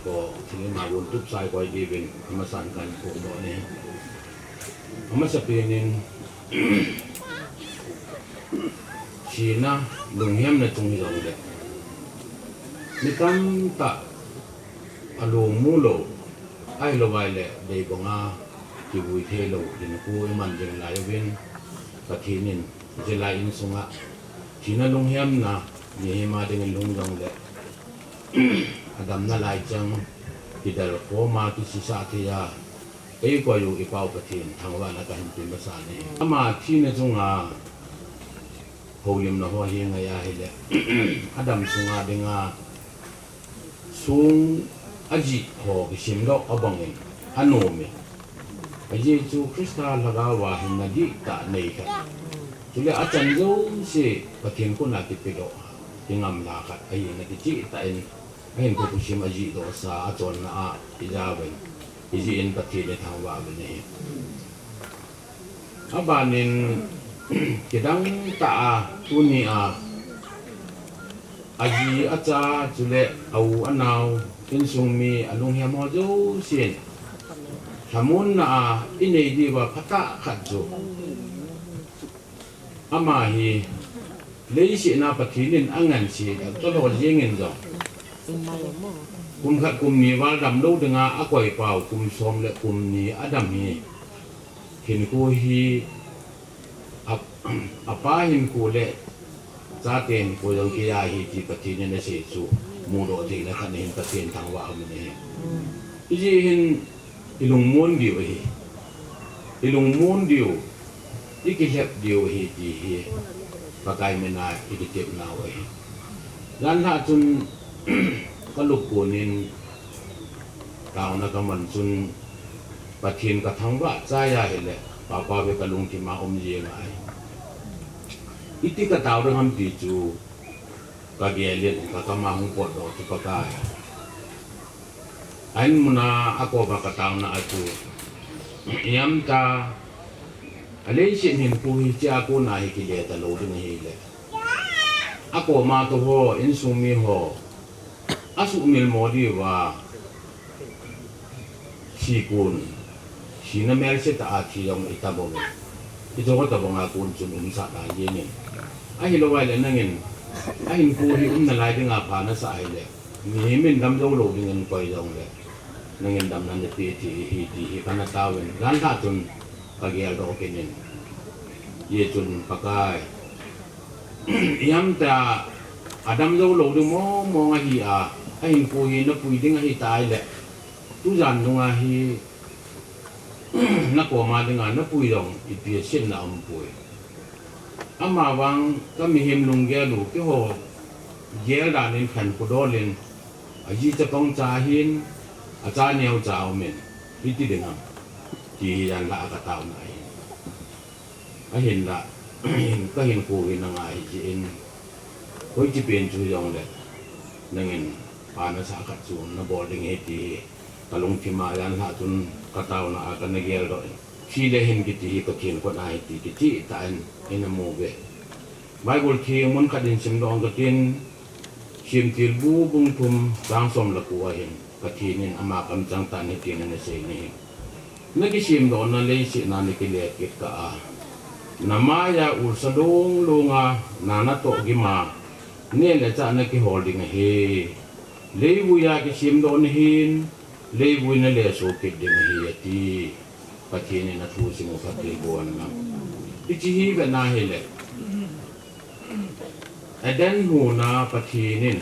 ก็ถึงมาวนทุบสายกว่าดีเป็นมาสั่นกันพวกบ่อนี้มันจะเป็นนินชีนะลุงเฮียมในตรงนี้เราเลยมีตั้งตะอารมณ์มูโลไอโลไวเลยเดี๋ยวงาจีบุยเทโลดินกูมันยังไหลเว้นกะทีนินจะไหลอินสงะชีนะลุงเฮียมนะมีมาเดินลุงจังเลยอดัมน่าไหลจังที่เดลโคมาที่ศิษาที่ยาไอ้ก็อยู่อีเป้ากะทีนทางว่านักการเป็นภาษาเนี่ยมาที่ในสงะHolim na ho hi nga ya hele adam sunga denga sung อาจิหอกิชิมดอกอบังเองอันโนเมอาเยซูคริสต์ลากาวาหินนาดิตาเนยกันจุเลอาจารย์โยเสปะเทียนคนนักติดดอกที่งามลาคัดไอ้นักจิตาเองไอ้ผู้ผู้ชิมอาจิโดสาอาจารย์นาอิจาเวนอิจิเอ็นปะเทียนในทางว่าเป็นเองอาบานินกิดังตาตุนีอาอาจีอาจารย์จุเลเอาอันนาวอินซุงมีอนุเฮียมอจูเสียนทำมุนนาอินเอดีว่าพัตตะขัดจูอามาฮีเลยเสียนาปฏินินอังเงินเสียตลอดยังเงินจ้ะกุมขัดกุมนี้ว่าดำดูดึงอาก่อยเปล่ากุมสมและกุมนี้อดัมนี้เห็นกูฮีอาป้าเห็นกูเละซาเตนกูยังกิยาฮีจีปฏินินเสียจูมูโรตีและคันเห็นปฏินินทางว่ามันเองอีจีเห็นอีลุงม้วนเดียวฮีอีลุงม้วนเดียวอีกิเล็บเดียวฮีจีฮีปากายไม่นาอีกิเจ็บนาวฮีร้านละจนก็ลุกปูนินดาวนักมันจนปฏินินกับทางว่าใจใหญ่เลยป้าป้าไปกับลุงที่มาอมเยี่ยมไออิติกะตาวเรื่องตีจูกะเกลียนกะกะมาหุงปอดที่ปากายอันมุนาอากอบะกะตาวนาอจูยามตาอะไรเช่นเห็นผู้ฮิจากูนาฮิกิเลตะโลดินฮิเลอากอมาโตโฮอินซุมิโฮอาสุมิลโมดีว่าชีกุนชีนาเมลเซตอาทียองอิตาบงอิโตก็ตะบงอากุนจุนสะตาเยเนไอฮิโลไวเลนังเงินไอหินผู้ฮินลายดึงอาภาณสายเลยมีมินดำจงโลดึงเงินไปจงเลยนังเงินดำนั้นจะตีที่คันตาเวนร้านท่าจุนกะเกียร์ดอกเกนินเยจุนปากายยามแต่อดัมจงโลดึงมองอาฮีอาไอหินผู้ฮินผู้ดึงอาฮีตายเลยทุจันดึงอาฮีนักว่ามาดึงอานักผู้ยองอีเปียเช่นน้ำผู้อามาวังก็มีหิมลุงแกลูกที่หัวเยลดานินขันกุดอลินอาจีจะต้องจ่าหินอาจารย์เนียวจ่าอเมนพิธีเด้งจียันละกะตาวไหนก็เห็นละก็เห็นกูเห็นนางไอจีเอ็นคุยจีเป็นจุยองเลยนั่งเงินปานาสากัดจูนนบอลดึงเฮตีกะลงที่มายันละจนกะตาวนากันเกลดอยชีเลเห็นกิติก็เขียนคนไอตีกิติตาเอ็นโมเวไบเบิลที่มันขัดดินสิมดองก็เขียนชิมติลบูบุงทุมจางสมละกัวเห็นกะทีนินอามากำจังตานิตินันเสนี่นักชิมดอนนั่นเลยสินันกิเลกิกะนามายาอุสดงลุงานานาโตกิมาเนี่ยแหละจะนักฮอลดิ้งเฮเลวุยากิชิมดอนหินเลวุยนั่นเลยสุกิดิ้งเฮตีกะทีนินนัทูสิมุขติบัวนะอิจิฮีเป็นนาเฮเลอเดนหูนาปะทีนิน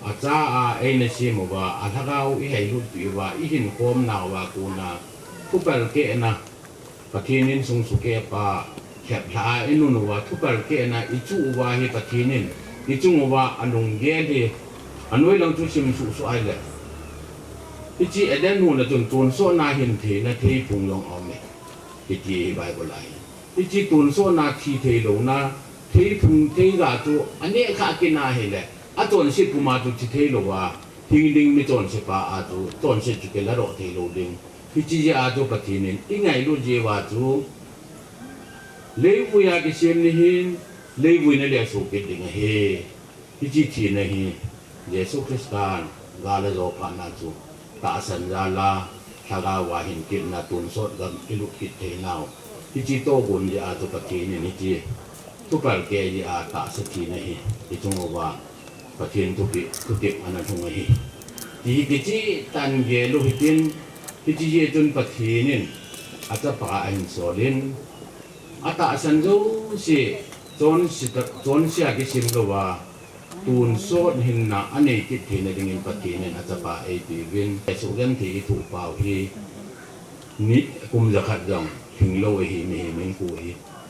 อาจารย์เอ็นซิมว่าอาทเราอีให้รู้ตัวว่าอีหินโคมนาวากูนาทุเปลเกนะปะทีนินสุงสุเกปาแคบลาอินุนว่าทุเปลเกนะอิจูว่าให้ปะทีนินอิจูว่าอนุงเกดีอนุยลังจุชิมสุสุไอเลอิจิอเดนหูนะจนตูนโซนาหินเทนะเทพุงลงเอาเมอิจิไบเบิลไลอิจิตูนโซนาทีเทลงนะเทพุงเทกาจูอันนี้ข้ากินนาเฮเลอาจารย์สิกุมาตุจิเทโลว่าหิงดิงมิจอนสิปาอาจูตอนสิจุเกลาโรเทโลดิงพิจิยาอาจูปฏินินอิงไงลูเจวาจูเลวุยากิเชมนิหินเลวุยนั่นแหละสุกิดิงเฮพิจิทีนะฮีเยซูคริสต์กันกาลโจปานาจูตาสัญญาลาทากาวาหินกินนาตุนสดกันกิลุกิเทนาวพิจิโตกุนยาอาจูปฏินินฮิจิทุกประเกยอาตาสถีนะฮีอิจงว่าปะเทียนทุกิอันนั้นทงไอ้ที่กิจตันเกลุหิตินกิจเยจุนปะเทียนินอาจจะปะอันโซลินอาตาสันโจสิจนเสียกิสิมโลว่าตูนโซดหินนาอันนี้กิจเทนดิ่งปะเทียนินอาจจะปะไอตีวินแต่สุกันที่ถูกเป่าที่นิกุมจะขัดจังถึงโลหิมีเหม็นกุย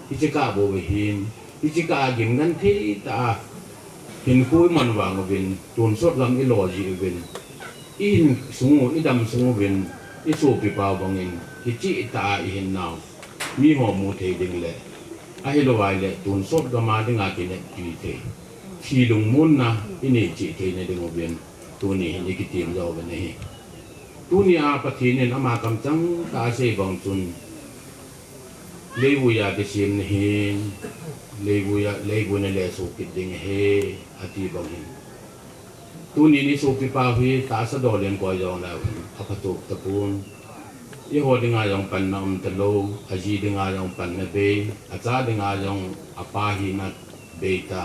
ที่จะกาโบหินที่จะกากิมกันที่ตาหินคุยมันวางวินตูนสดลำอิโลจีวินอ อินสูงอิดำสูงเวนอิสูปิปาวบังอินฮิจิตาอิหินนาวมีหัวมูเทดิงเลยอาฮิโลไวเลยตุนสดกมาดิงอากินจีเทชีลุงมุนนะอินี่จีเทในดิงเวนตัวนี้นี่กิติมยาวกันนี่ตัวนี้อาปะทีเนี่ยนามากำจังตาเสบังจุนเลวุยาเดชิมนี่เลวุนเลสุกิดิงเฮอาทิบังหินตัวนี้นี่สุปิปาฮีตาสะดอเลียนกว่าอย่างแล้วอภัตุตะปูนยี่ห้อดิงอาอย่างปันน้ำตะโลอาจีดิงอาอย่างปันนเบอาจารย์ดิงอาอย่างอปาหินัดเบตา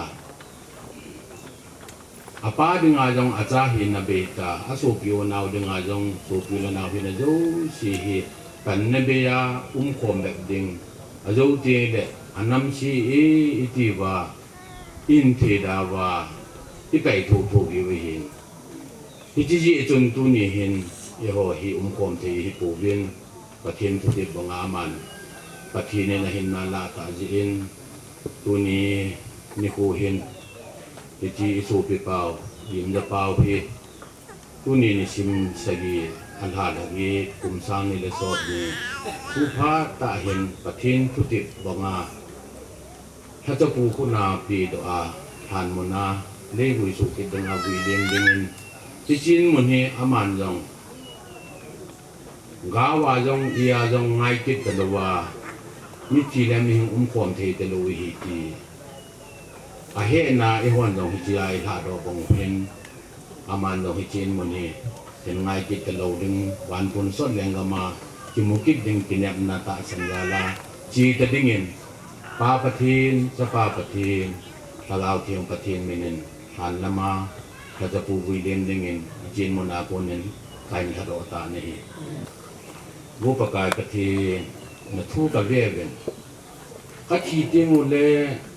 อปาดิงอาอย่างอาจารย์หินัดเบตาอาสุปิโอนาวดิงอาอย่างสุปิโอนาวหินัดโจสีหิปันนเบียคมแบบดิงอาโจเจเดอันนั้นสีอิติวาอินเทดาวาที่ไปถูกอยู่เห็นที่จีจนตัวนี้เห็นยี่ห้อที่คมที่ฮิปูเวียนประเทศทุติบังอามันประเทศนี้นะเห็นนาลาตาจีนตัวนี้นี่กูเห็นที่จีสูปิเปายิมจะเปาพี่ตัวนี้นี่ซิมสกีอันหาดกีกุมสร้างนี่เลยสอบนี่ผู้พาตาเห็นประเทศทุติบังอาถ้าจะปูคุณาปีตัวทานมนาเลวุยสุกิดังอาวุยเลี้ยงเลี้ยงที่จีนมันเฮอามันจงกาวาจงเอียจงไงกิดตลว่ามิตรแล้วมีความเทตลวิหิตีอาเฮนาไอหัวจงฮิจิไอหาดอกงเห็นอามันจงฮิจีนมันเฮเป็นไงกิดตลดึงวันพุนสดแรงกมาจิมุกิดดึงกินแอบนาตาสัญญาลาจีตะดิ่งปาปะทีนสปาปะทีนตะลาวเทียงปะทีนเมนินหันละมาเราจะปูวิเลียนดิ่งจีนมนาปนินไก่ทะเลตานี่รูปกายปะทีนทูกะเวเวนก็ขีดงูเลย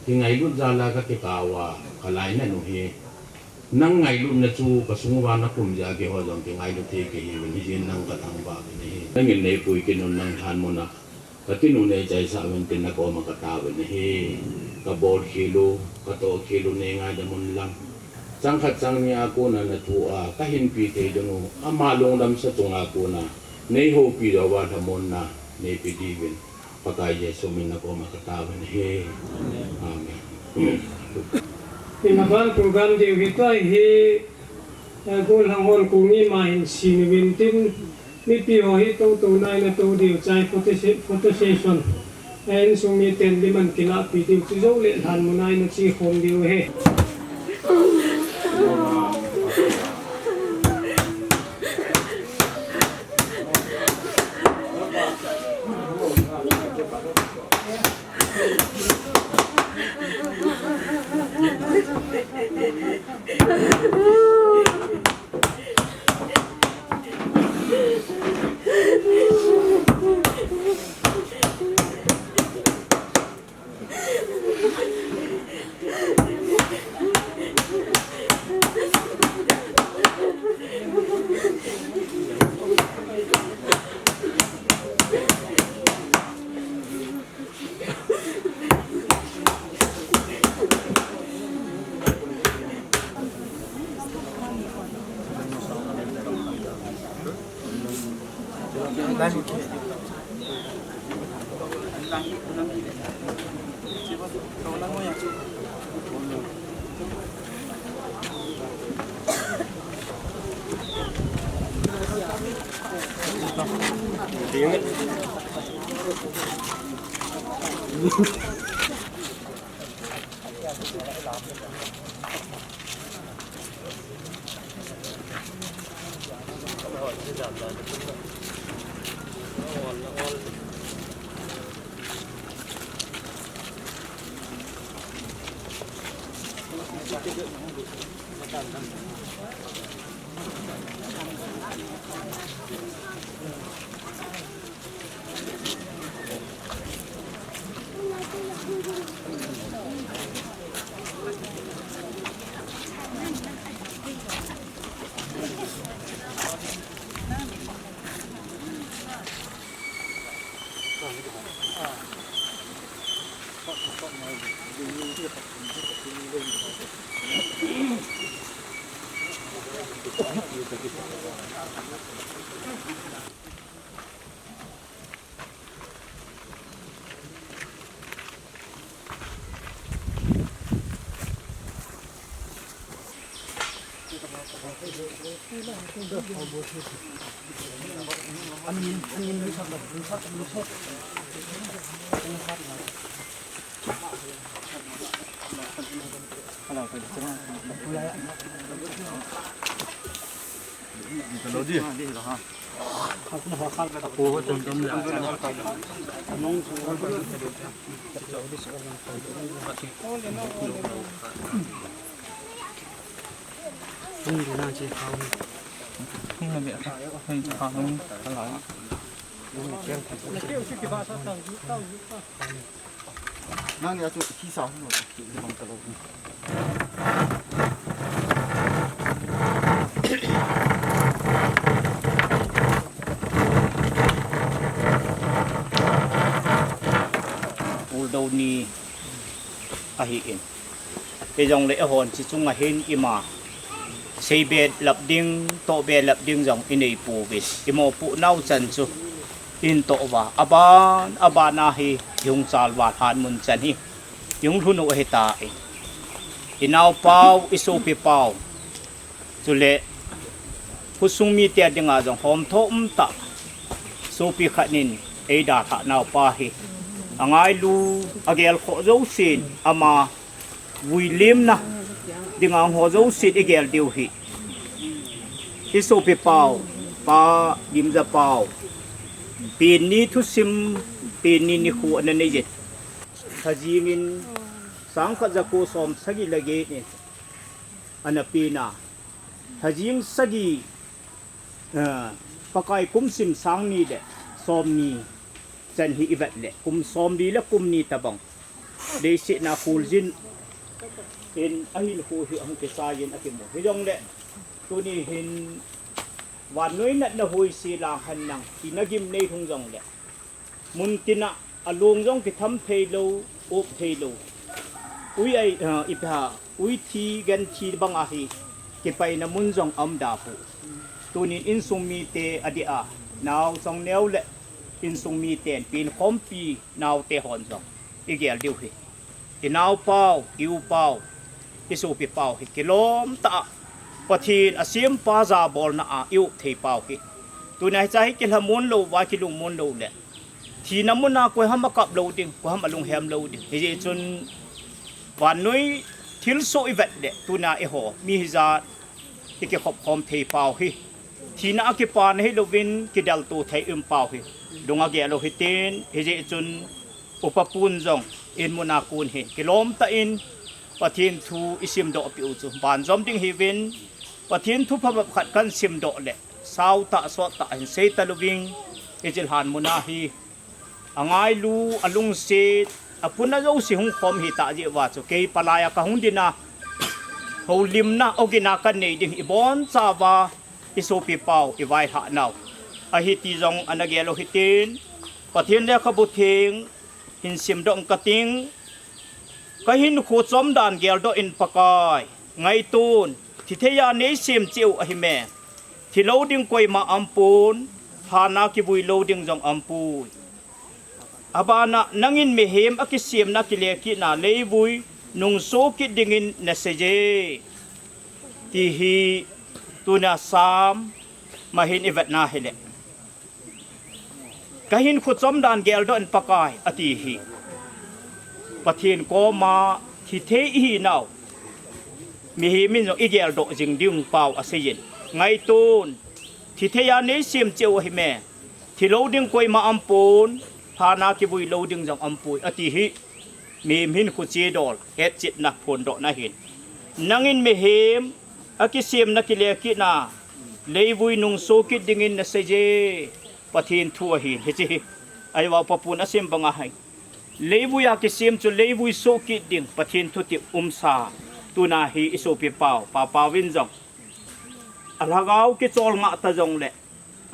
ที่ไงรุ่นจาลาก็เกกาวาก็ไหลนั่นหนูเฮนั่งไงรุ่นนะจูก็สงวานักกุมยาเกี่ยวกับที่ไงรุ่นเทกเฮวันที่นั่งกระทำบาปนี่นั่งเงินในปุยกินนนั่งทานมนะก็ที่หนูในใจสาวเป็นนักอมกตาวันนี้ก็บอดคิโลก็โตคิโลในงานดมุนลังจังขัดจังนี่อากูนะทัวก็เห็นปีเตจงูอามาลงดำสะจงอากูนะในหูปีดาวาธมนนะในปีดีเวนปากายเยซูมินักอมกตาวันนี้อาเมนที่มาฟังโปรแกรมเดียวกันก็ให้กูหลังวันกูนี่มาเห็นสิ่งวินตินมีปีหัวให้ตัวในนะตัวเดียวใจโฟโตเซชันเอ็นส่งมีเต็นที่มันกินละปีเดียวจะเล่นหันมันในนะชีคมเดียวเฮ đâu ni a hi in te jong le hon chi chunga hin ima sei bed lap ding to be lap ding jong inei pu bis imo pu nau chan chu in to wa abana hi yung sal wa han mun chan hi yung hunu he ta e inau pau isopi pau chu le husung mi te dinga jong hom tho ta sopi khanin e da tha nau pa hi angai lu agel kho zo sin ama William na dingang ho zo sit igel diu hi isopi pau pa Limzapao pin ni thu sim pin ni khu an nei je thajingin sang kha jaku som sagi lage ni anapina thajing sagi pakai kum sim sang ni de som ni chan hi ivat le kum som di la kum ni tabang de si na khul jin in ahil hu hi ang kesayin akimo hijong le tuni hin wan noi nat na hui si lang han nang tinagim nei thung jong le mun tina alung jong ki tham thei lo op thei lo ui ai ipha ui thi gan thi bang a hi ki pai na mun jong am da pu tunin in sum mi te adia naw song neu le in sum mi ten pin khom pi naw te hon jong igel diu hi inaw pau iu pau isopi pau hi kilom ta pathin asim pa za bol na a iu thei pau hi tunai chai ki hamun lo wa ki lung mon lo le thi namun na ko ham kap lo ding ko ham alung hem lo ding hi chun wan noi thil so ivet de tuna e ho mi za ki ke khop khom thei pau hi thi na ki pan hi lovin ki dal tu thei pau hi dunga ge lo hitin hi chun upapun jong in munakun hi kilom ta in pathin thu isim do pi u chu ban zom ding hi win pathin thu phab khat kan sim do le sau ta so ta in sei ta loving ejil han muna hi angai lu alung se apuna zo si hung khom hi ta ji wa chu ke palaya ka hung dina holim na ogina kan nei ding ibon chawa isopi pau iwai ha naw a hi ti jong anagelo hitin pathin le khabu thing hin sim dong kating kahin khu chom dan gel do in pakai ngai tun thi theya nei sim chiu a hi me thi loading koi ma ampun hana ki bui loading jong ampui abana nangin me hem akisim na kile ki na leibui nung so ki dingin na seje ti hi tuna sam mahin ivat na hele kahin khu chom dan gel do in pakai ati hi pathin ko ma thi the hi naw mi hi min jo igel do jing ding pau aseyin ngai tun thi theya nei sim cheu hi me thi loading koi ma ampun hana ki bui loading jong ampui ati hi mi min khu chi dol et chit na phon do na hin nangin me hem akisim na kile ki na leibui nung so ki dingin na seje pathin thua hi hi ai wa papun asim banga hai leibui akisim chu leibui so ki ding pathin thu ti umsa tuna hi isopi pau pa pawin jong alhagau ki chol nga ta jong le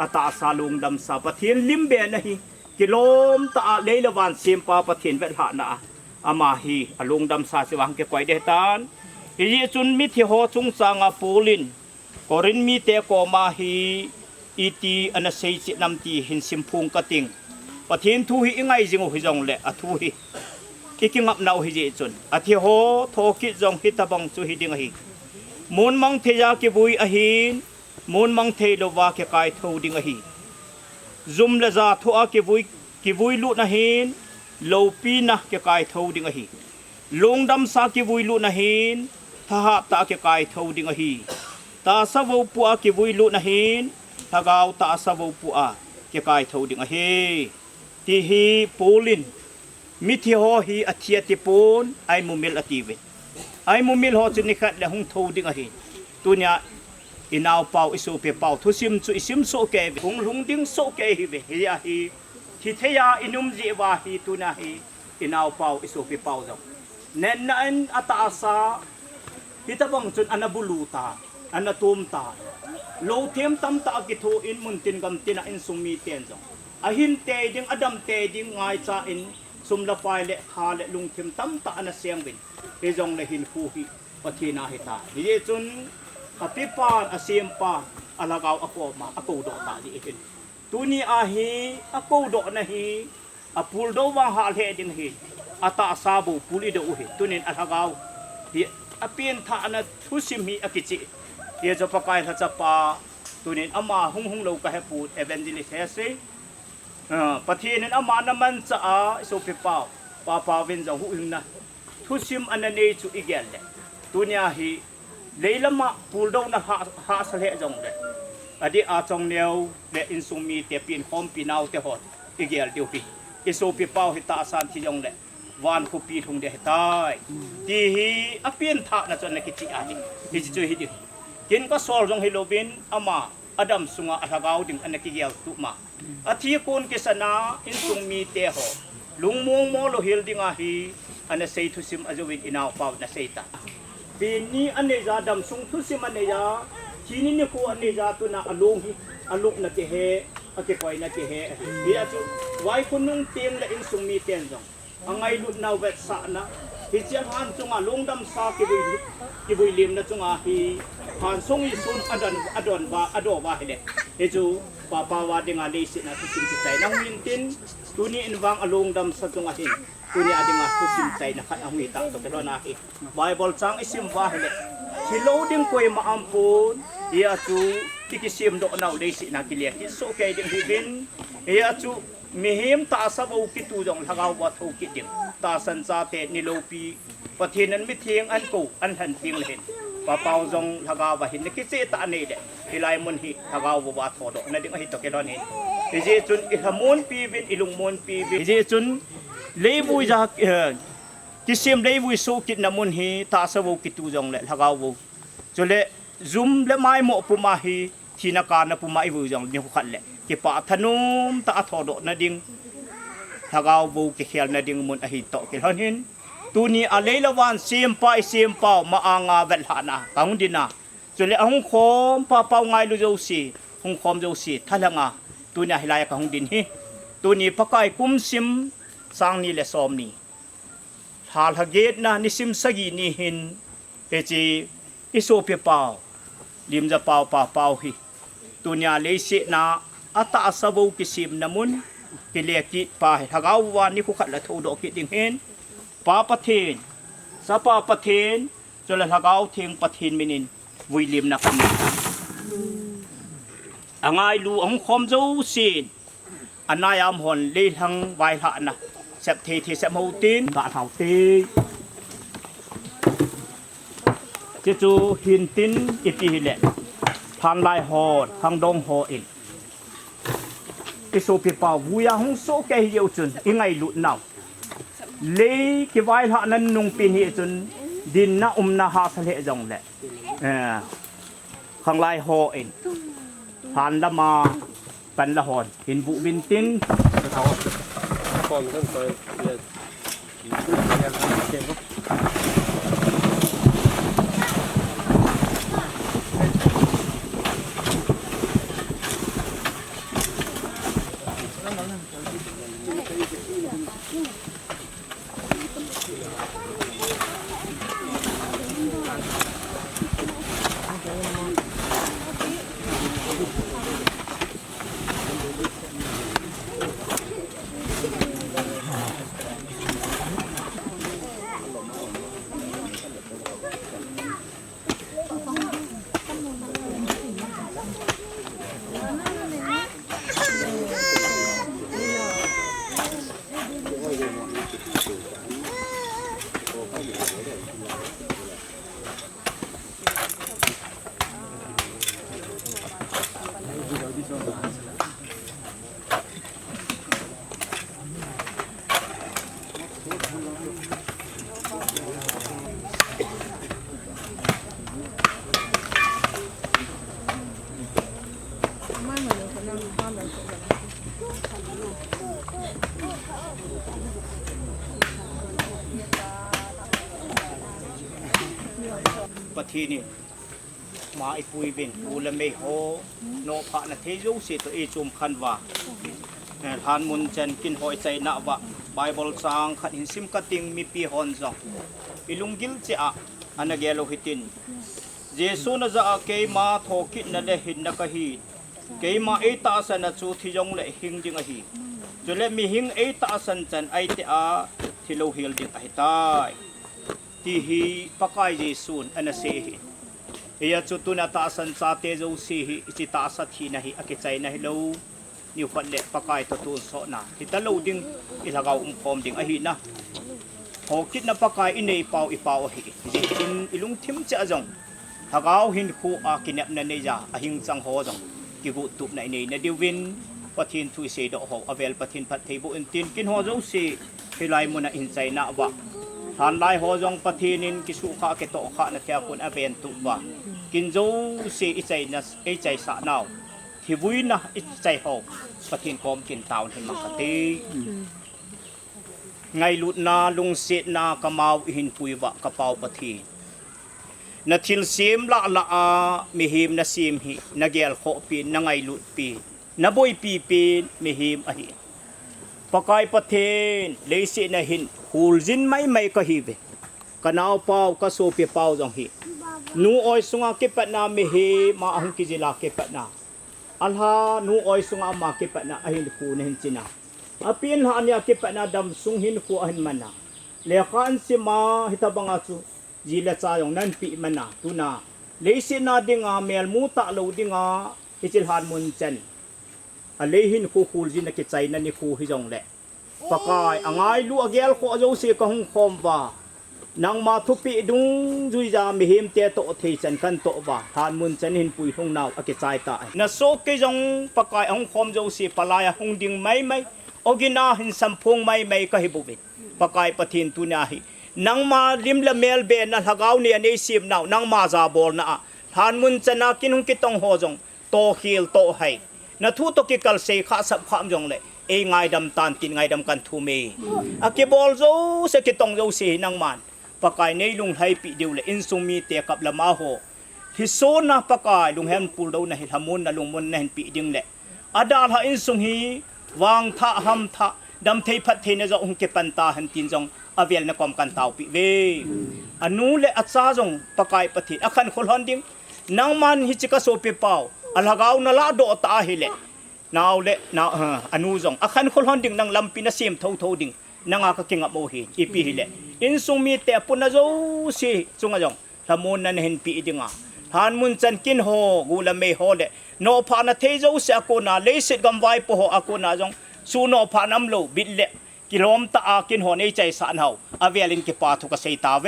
ata sa Longdamsa pathin limbe na hi kilom ta leilawan sim pa pathin vel ha na ama hi Longdamsa siwang ke koi de tan hi chun mi thi ho chung sanga polin ก็รินมีเตก็มาฮีอีตีอันเซจินำตีหินสิมพุงกระติงปะเทียนทูหิไงจิงหิจงเละอทูหิกิกิงับนาวหิเจจุนอธิโหโทกิจงหิตบังจุหิดิงหิมูนมังเทยากิบุยอหินมูนมังเทโลวาเกกายทูดิงหิซุมละซาทัวกิบุยลุนะหินโลปีนะเกกายทูดิงหิลงดำสากิบุยลุนะหินทหะตาเกกายทูดิงหิตาสาวปัวกิบุยลุนะหินทากาวตาสาวปัวเกกายทูดิงหิที่ฮีปูลินมิทิโฮฮีอธิยติปูนไอมุมิลอติเวไอมุมิลโฮจุนิขัดและหงทูดิงหิตัวเนี้ยอินาวเปาอิสุเปเปาทุสิมจุอิสิมโซเกวิหงลุงดิงโซเกฮิเวเฮียฮีที่เทียอินุมจีวาฮีตัวเนี้ยฮีอินาวเปาอิสุเปเปาจงเน้นนันอัตอาซาฮิตบังจุนอนาบุลูตาอนาตุมตาโลเทียมตัมตากิโทอินมุนตินกัมตินาอินสุมีเตียนจงอหินเตดิงอดัมเตดิงไงซาอินสุมละไฟเละคาเละลุงเทียมตัมตาอนาเสียงบินเอจงเลหินฟูฮิปะทีนาหิตาดิเจจุนอภิปานอาเซียมปานอลากาวอโกมาอโกโดตาดิเอ็นตุนีอาฮีอโกโดนะฮีอปูลโดวังฮาเลดิงฮีอาตาซาบูปูลิโดอุฮีตุนินอลากาวฮีอเปียนทานะทุสิมฮีอกิจิเยจะปะกายทัจปาตุนินอามาหุงโลกะเฮปูเอเวนดิลิเซเซปะทีนินอามานะมันจะอาโซเปเปาปาปาเวนจะหุงนะทุสิมอันนั้นเนจูอีเกลเลตุนีอาฮีเลยละมาปูลโดนะหาสเลจงเลยอดีอาจงเนียวเดอินสุมีเตปีนหอมปีนาวเตหอดอีเกลเดียวพี่อิโซปีเป้าหิตาสันที่จงเลยวันคุปีทุงเดหตายดีฮีอเปียนทานะจนนักจิอาดิฮิจิจุฮิดิกินก็สอลจงฮิโลบินอามาอดัมสุงอาทากาวดิงอันนักเกียวตุมาอาทิคุนกิสนาอินสุมีเตหอลุงมงโมโลฮิลดิงอาฮีอันนั้นเซตุซิมอาจวินอินาวเป้านะเซตาปีนี้อันนี้จะดำส่งทุสิมันเนี่ยจะที่นี่เนี่ยกูอันนี้จะตัวน่ะอารมณ์อารมณ์นั่นเองอากอยนั่นเองเดี๋ยวจะไว้คนนุ่งเตียงและอินส่งมีเตียงจังอังไงลุดนาวเวทสานะที่เจ้าหันจงอาลงดำสากิบุยลิมนะจงอาฮีหันส่งอิสุนอดอนว่าอดอว่าเห็นเดี๋ยวจะป้าป้าวาดิ่งอะไรสินะทุสิมที่ใจนั่งมินตินตัวนี้อินวังอารมณ์ดำสาจงอาหินตัวนี้อาจจะมาทุสิมใจนะครับเอาหิตาตัวกระโดดนาฮีไบเบิลจังอิสิมว่าเห็นที่โลดิ้งคุยมาอัมพูนเฮียจูที่กิสิมโดนเอาได้สินะกิเลสที่โซเกดิ้งฮิบินเฮียจูมีหิมตาสาวกิตูจงทางเอาวัตถุกิจตาสันซาเตนิโลปีปะเทนั้นไม่เทียงอันกูอันหันเทียงเลยเห็นป้าเปาจงทางเอาว่าเห็นกิเจตานี่เด็กที่ลายมุนหิทางเอาวัตถุดอกนั่นดิ้งหิตกระโดดนี่ที่เจจุนอิฮมุนปีบินอิลุงมุนปีบินที่เจจุนเลบุยจากกิเซียมเลบุยโซกิดน้ำมันฮีตาสาวกิตูจงเลยทางเอาจนเลยซุมและไม้หมอปุ่มฮีที่นักการปุ่มไอ้บุยจงนี่เขาขัดเลยเก็บปะธนุมตาทอดนั่นดิ้งทางเอาบุกเขียนนั่นดิ้งมุนหิตตกินหินตัวนี้อะไรละวันเสียมไปเสียมเป่ามาอ่างาเวลหานะกางดินะจนเลยหงคอมป้าเป่าไงลูกเจ้าสีหงคอมเจ้าสีท่าละงาตัวนี้ให้ลายกางดินฮีตัวนี้พักไก่กุ้มซิมสร้างนี่และซ้อมนี่หาลเกตนะนิสิมสกีนี่หินเอจีอิโซเปียเป่าลิมจะเป่าป่าเป่าฮีตัวนี้เลยเสนาอัตอาสาวกิสิมน้ำมันกิเลกิป่าทางเอาวันนี้คุขัดละทูดอกกิดิงเห็นป่าปะเทนสป่าปะเทนจนละทางเอาเทียงปะเทนมินินวิลิมนักขันอ่างไงลูองคอมเจ้าสินอันนายามหอนเลยทางไวหะนะเสพเทเสพมูตินบาดเห่าตีเจจูหินตินอิติฮิเลทางลายหอดทางดงหออินกิโซปิปาวุยาหงโซเกยจุนอิงไงลุนาวเลยกิไวหะนั้นนุงปีนี้จุนดินนะนาหาสเลจงเลยทางลายหออินทานละมาเป็นละหอนหินบุบินตินก่อนต้นไป ทีนี่มาไอปุยเป็นกูละไม่โหโนพระนาเทโยสิตัวเอจุมคันว่าทานมุนจันกินหอยใจหน้าวะไบเบิลสางขัดหินซิมกัดติงมีปีฮอนซองอิลุงกิลเจอะอันนักเกลโลหิตินเยซูน่าจะเกยมาทอกินนั่นเลยหินนักฮีเกยมาเอตาสันจูที่ยงเลยหิงจิงฮีจุเลมีหิงเอตาสันจันไอเตอาที่โลหิลจิงอหิตายที่ฮีปากายเยซูอันนั้นเสียเอียจุดตุนตาสันซาเตโจสีฮีจิตาสัตฮีนะฮีอกิใจนะฮีโลนิวฟันเละปากายตัวตุนโซนะที่ตะโลดิงอิลากาวพอมดิงอหินะหอคิดนับปากายอินเนยเปาอีเปาฮีจิอินอิลุงทิมเจ้าจงหากเอาหินคู่อากินเนบนันเนยาอหิงจังโฮจงกิบุตุบในนี้นาดิวินปะทินทุยเสดโฮอเวลปะทินพัดเทบุอินตินกินโฮโจสีฮิไลมุนะอินใจนะวะทานไลโฮจงปะทินินกิสุขาเกโตขานะเทียคุณอเวนตุบะกินโจสีอิใจนัสอิใจสะนาวที่วุ้ยนะอิใจโฮปะทินคอมกินตาวให้มังกติไงลุดนาลุงเสนากะมาวหินปุยวะกะเปาปะทินนาทิลเสียมละละอามีหิมนาซิมหินาเกลโคปีนาไงลุดปีนาบอยปีปีมีหิมอหิปะกายปะเทนเลยเสนาหินหูลจินไม่ก็หิเวกันเอาเปากะโซเปียเปาจงหินูออยสุงาเก็บนามีหิมาอังกิจิลาเก็บนาอัลฮานูออยสุงามาเก็บนาอหินคูนหินจินาอภินหาอันยาเก็บนาดำสุงหินคูอหินมันนาเลขันสิมาฮิตาบังอาจูจีละจายองนั่นปีมันนะตุนาเลสินาดิงาเมลมูตะโลดิงาอิจิลฮานมุนจันอเลหินคูคูลจินกิจใจนันนิคูฮิจงเละปะกายอ่างไอลูอเกลโคโจสีกะฮงคอมวานางมาทุปีดุงจุยจามีหิมเตโตเทจันกันโตวาฮานมุนจันหินปุยหงนาวอกิจใจตายนะโซกิจงปะกายฮงคอมโจสีปลายหงดิงไม่โอกินาหินสัมพงไม่ก็ฮิบุบิปะกายปะทินตุนาฮินังมาลิมละเมลเบนนะหากเอาเนี่ยในสิบนาวนังมาซาบอลนะทานมุนจะนักินหุงกิตองโฮจงโตฮิลโตให้นะทุตกิกัลเซข้าสับข้ามจงเลยเองไงดำตานตินไงดำกันทูเมอากิบอลโจเสกิตองโจสีนังมันปากายในลุงให้ปีเดียวเลยอินซุมีเตะกับละมาโฮฮิโซนะปากายลุงเห็นปูดาวนะฮิทามุนนะลุงมุนนะเห็นปีเดียวเลยอาดาลฮะอินซุฮีวางท่าห้ำท่าดำเทพัดเทนะจะองเก็บปันตาหันตินจงอเวลนักอมกันเตาปีเวอนุเลอัศจงปากายปฏิอาคันคนหันดิ้งนางมันฮิจิกาโซเปเปาอัลฮากาวนาลาโดตาฮิเลนาวเลนาอนุจงอาคันคนหันดิ้งนางลำปินาเสียมทูดิ้งนางอากกิงอับโอฮิอีปีฮิเลอินซุมีเตปุนาโจซีจงอจงทำมุนนันเห็นปีดิ้งทานมุนจันกินโฮกูละเมโฮเลโนพานาเทโจเสอโกนาเลสิกำไวโปโฮอโกนาจงสูโนพานัมโลบิดเลกิโลมตากินหัวในใจสานเฮาอเวลินกิปาทุกเสยตาเว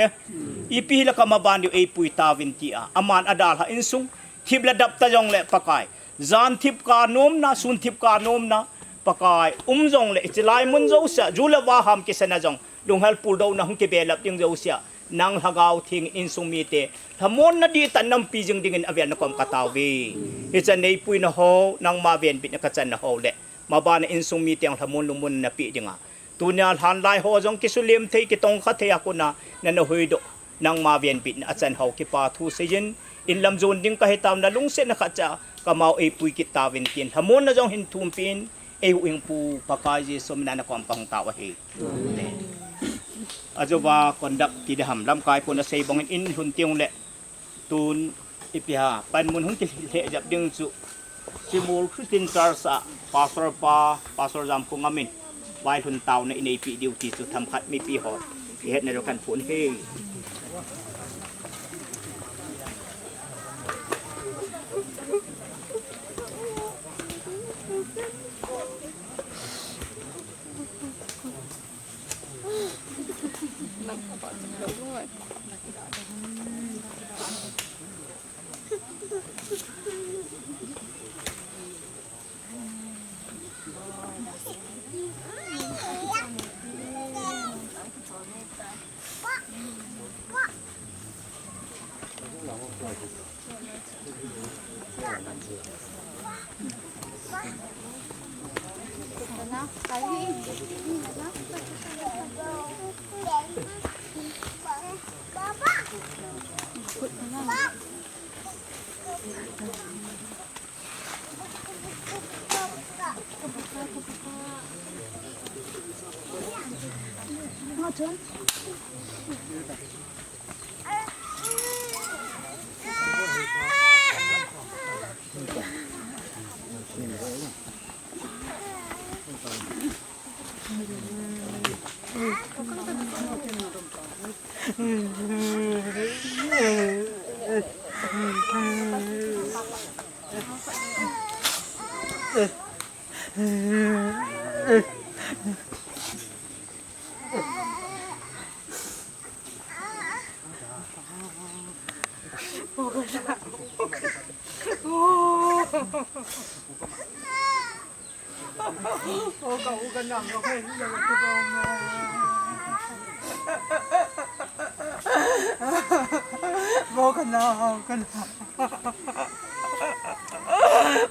อีพีละกมาบานอยู่เอปุยตาวินตีอาอามานอดาลฮะอินซุงทิบละดับตะจงเละปะกายจานทิบกาโนมนะซุนทิบกาโนมนะปะกายจงเละจิลายมุนโจเสจูละวาหามกิสนะจงลุงเฮลปูดาวนะหุงกิเบลับยังโจเสนางฮากาวทิงอินซุงมีเตทมอนนะดีตันนำปีจึงดิ่งอเวลนะกอมกะตาวีอิจันในปุยนะโฮนางมาเวียนบิดนะกะจันนะโฮเละมาบานอินซุงมีเตงทมอนลุงมุนนะปีจึงตุนยาทันไลโฮจงกิสุลิมเทกิตงขัดเทียกุนะนันหุยโดนังมาเวียนปินอาจารย์เฮากิปาทูเซยินอินลำจวนดิ้งกะเฮตามนะลุงเซนขัดจ้ากะมาเอปุยกิตาเวนตินทมอนนะจงหินทุมปินเอหุอิงปูปากายเยสมนันความปังตาวะเฮอาจว่าคนดักที่ได้หำลำกายปนเสยบังอินหุนเตียงเละตุนอิปิฮาปันมุนหุนกิเลจับดึงสุซิมูลคริสตินซาร์สะปาสอร์ปาสอร์จำคงอามินไว้ทุนเตาในปีเดียวที่สุดทำคัดไม่ปีหอดที่เฮ็ดในเรากันผลเฮ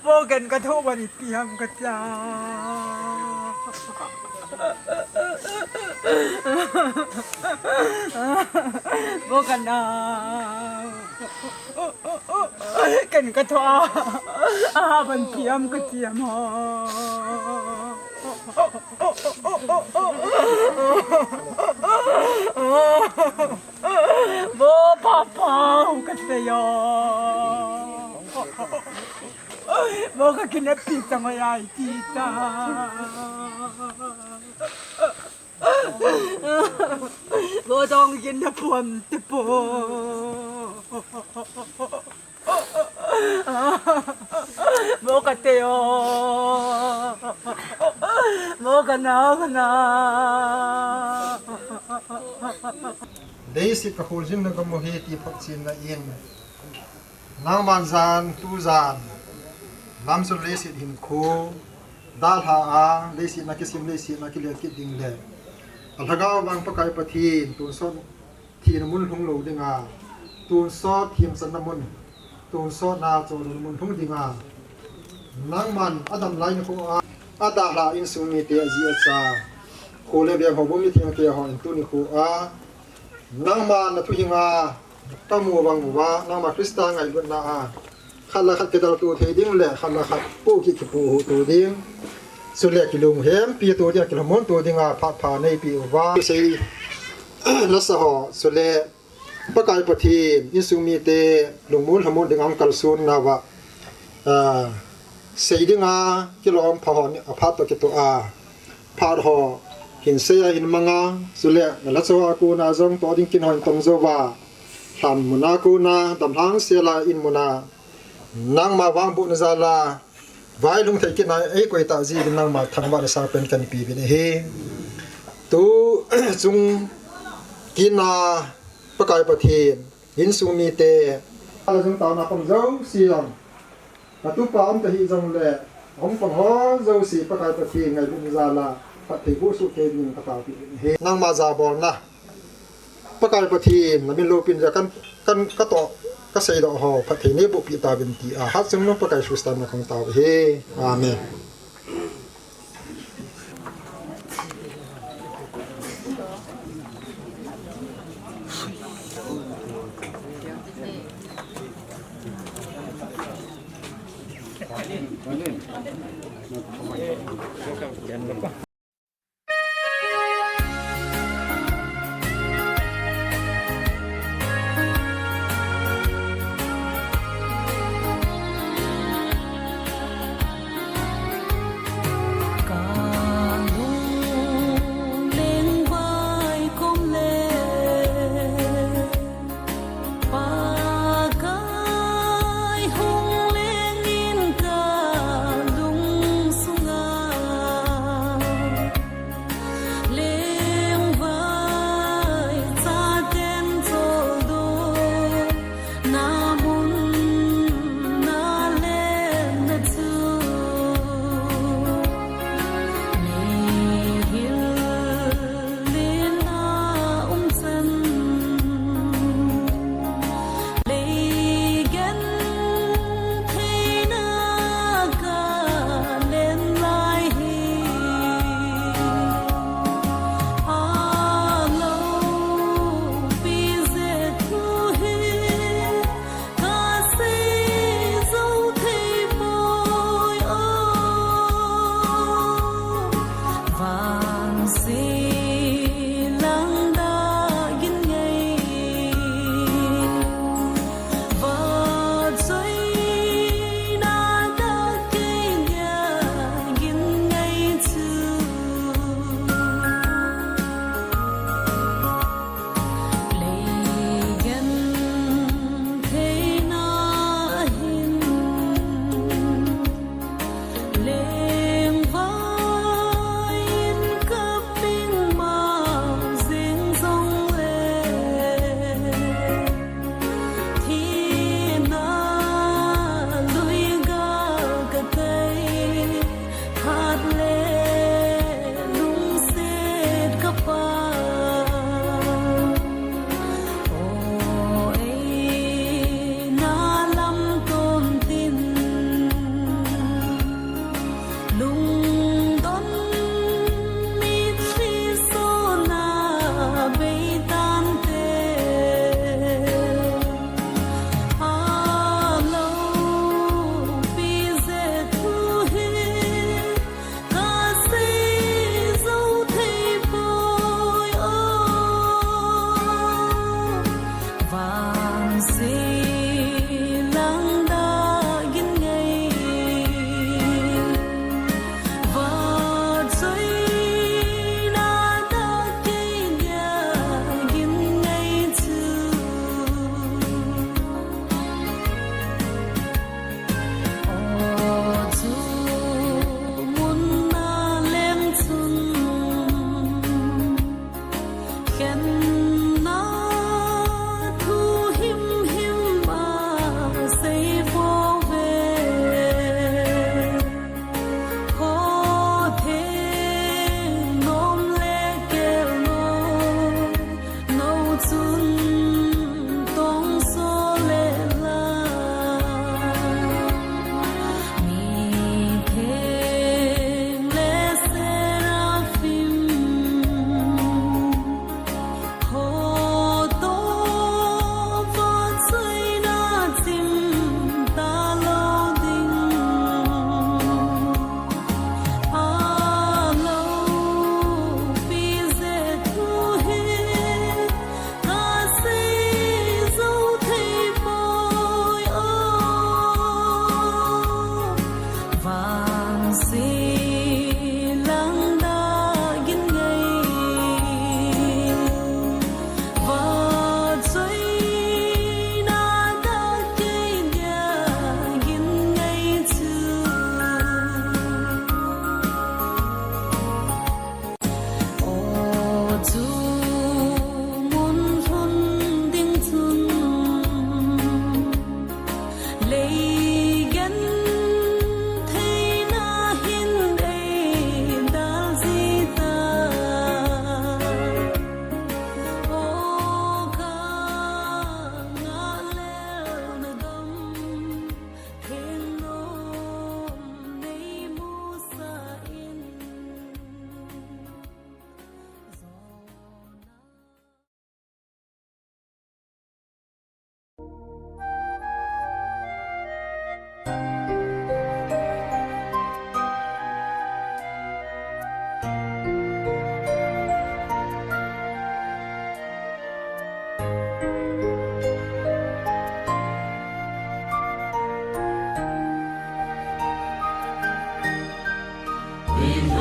Bogan ka to ba ni Piyam ka ta? Bogan na. Kan ka to ban Piyam ka tiam ha. Bo papa ka tayo. Moga kinapita mo ay tita. Bodong ginapuan po. Moga teo. Moga na. Desi kahulzin na gamuhiti paksin na in. Nang manzan tuzan. Lamsul lesit him ko dal ha lesit na kisim lesit na kilia kit ding le alhagaw bang pakai pathin tun son thin mun hung lo dinga tun so thim san namun tun so na cho mun hung dinga nang man adam lain ko ada la in sumi te ji cha ko le be ho bumi thing te ho in tu ni ko nang man na thu hinga tamu bang wa nang ma krista ngai gun na khalla khat ke dal tu the ding le khalla khat pu ki pu tu ding su le ki lung hem pi tu dia ki mon tu dinga pha nei pi wa sei la sa ho su le pakai pathi insumi te lungmul hamon ding ang kal sun na wa sei dinga ki lom pha hon apha to ki to pha ho hin se hin manga su le la chawa ku na jong to ding kin hon tong zo wa tham muna ku na dam hang se la in muna nang ma wang bu na zala vai lung thai kina ei koi ta ji nang ma thang ba sa pen kan pi bi he tu chung kina pakai pathin in su mi te ala jung ta na pom zo si long ka tu pa om ta hi jong le om pom ho zo si pakai pathin ngai bu na zala pat thai bu su ke din ka ta pi he nang ma za bol na pakai pathin na min lo pin ja kan ka to ka sei do ho phathi ne bu pi ta bin ti ha chung no pakai sustan na khong ta he amen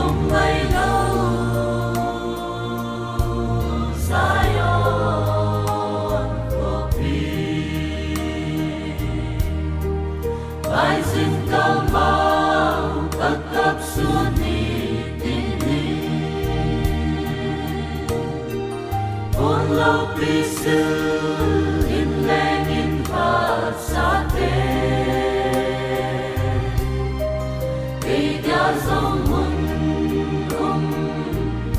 không ngây lâu Zion của Phi bài xin cao mau tất cấp xuân đi tin đi buồn lâu Phi sư in lên in và xa thế dòng mun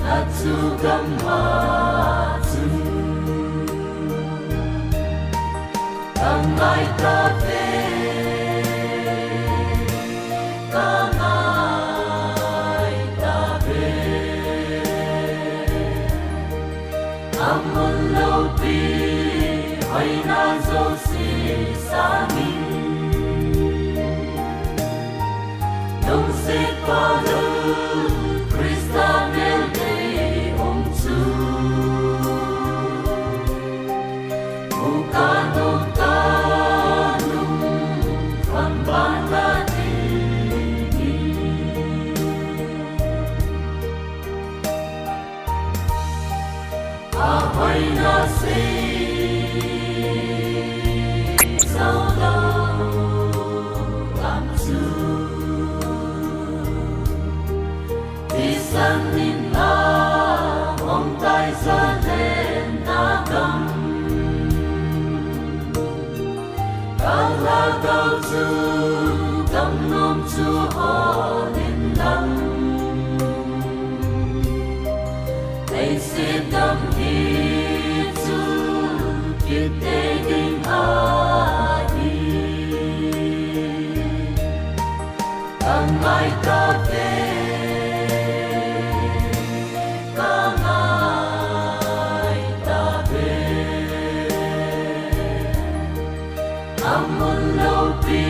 Natsu Gammatsu Kangai ta về Kangai ta về Amun lâu pi Hoy na dâu si sa min Đông xếp qua lưu Krista nel day om su Mukanong kanong Pambala dini Ahoy na say Sao lâu làm su San in na mong tai sa lên na gam cao la cao chu gam nom chu ho in lam they sit dam hi chu kit te ding a di ang mai ta ve Amun lâu pi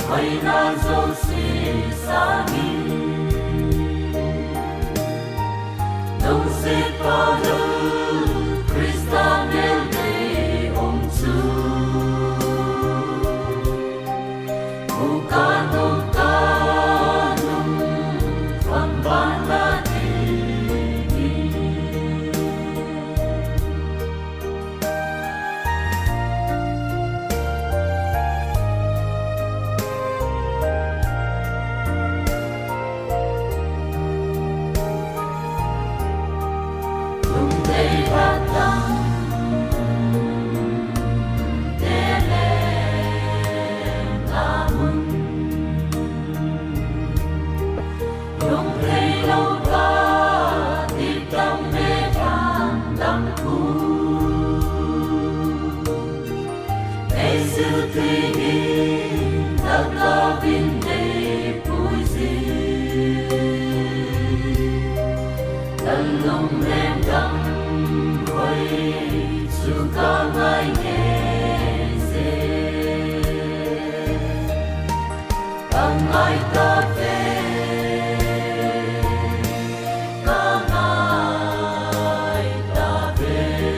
Hoy na dâu si sa min Đông xếp qua lưu Krista nel day om su Mukanong kanong Pambala dini Long đêm đắm quay su ca ngai nghe dê ca ngai ta về ca ngai ta về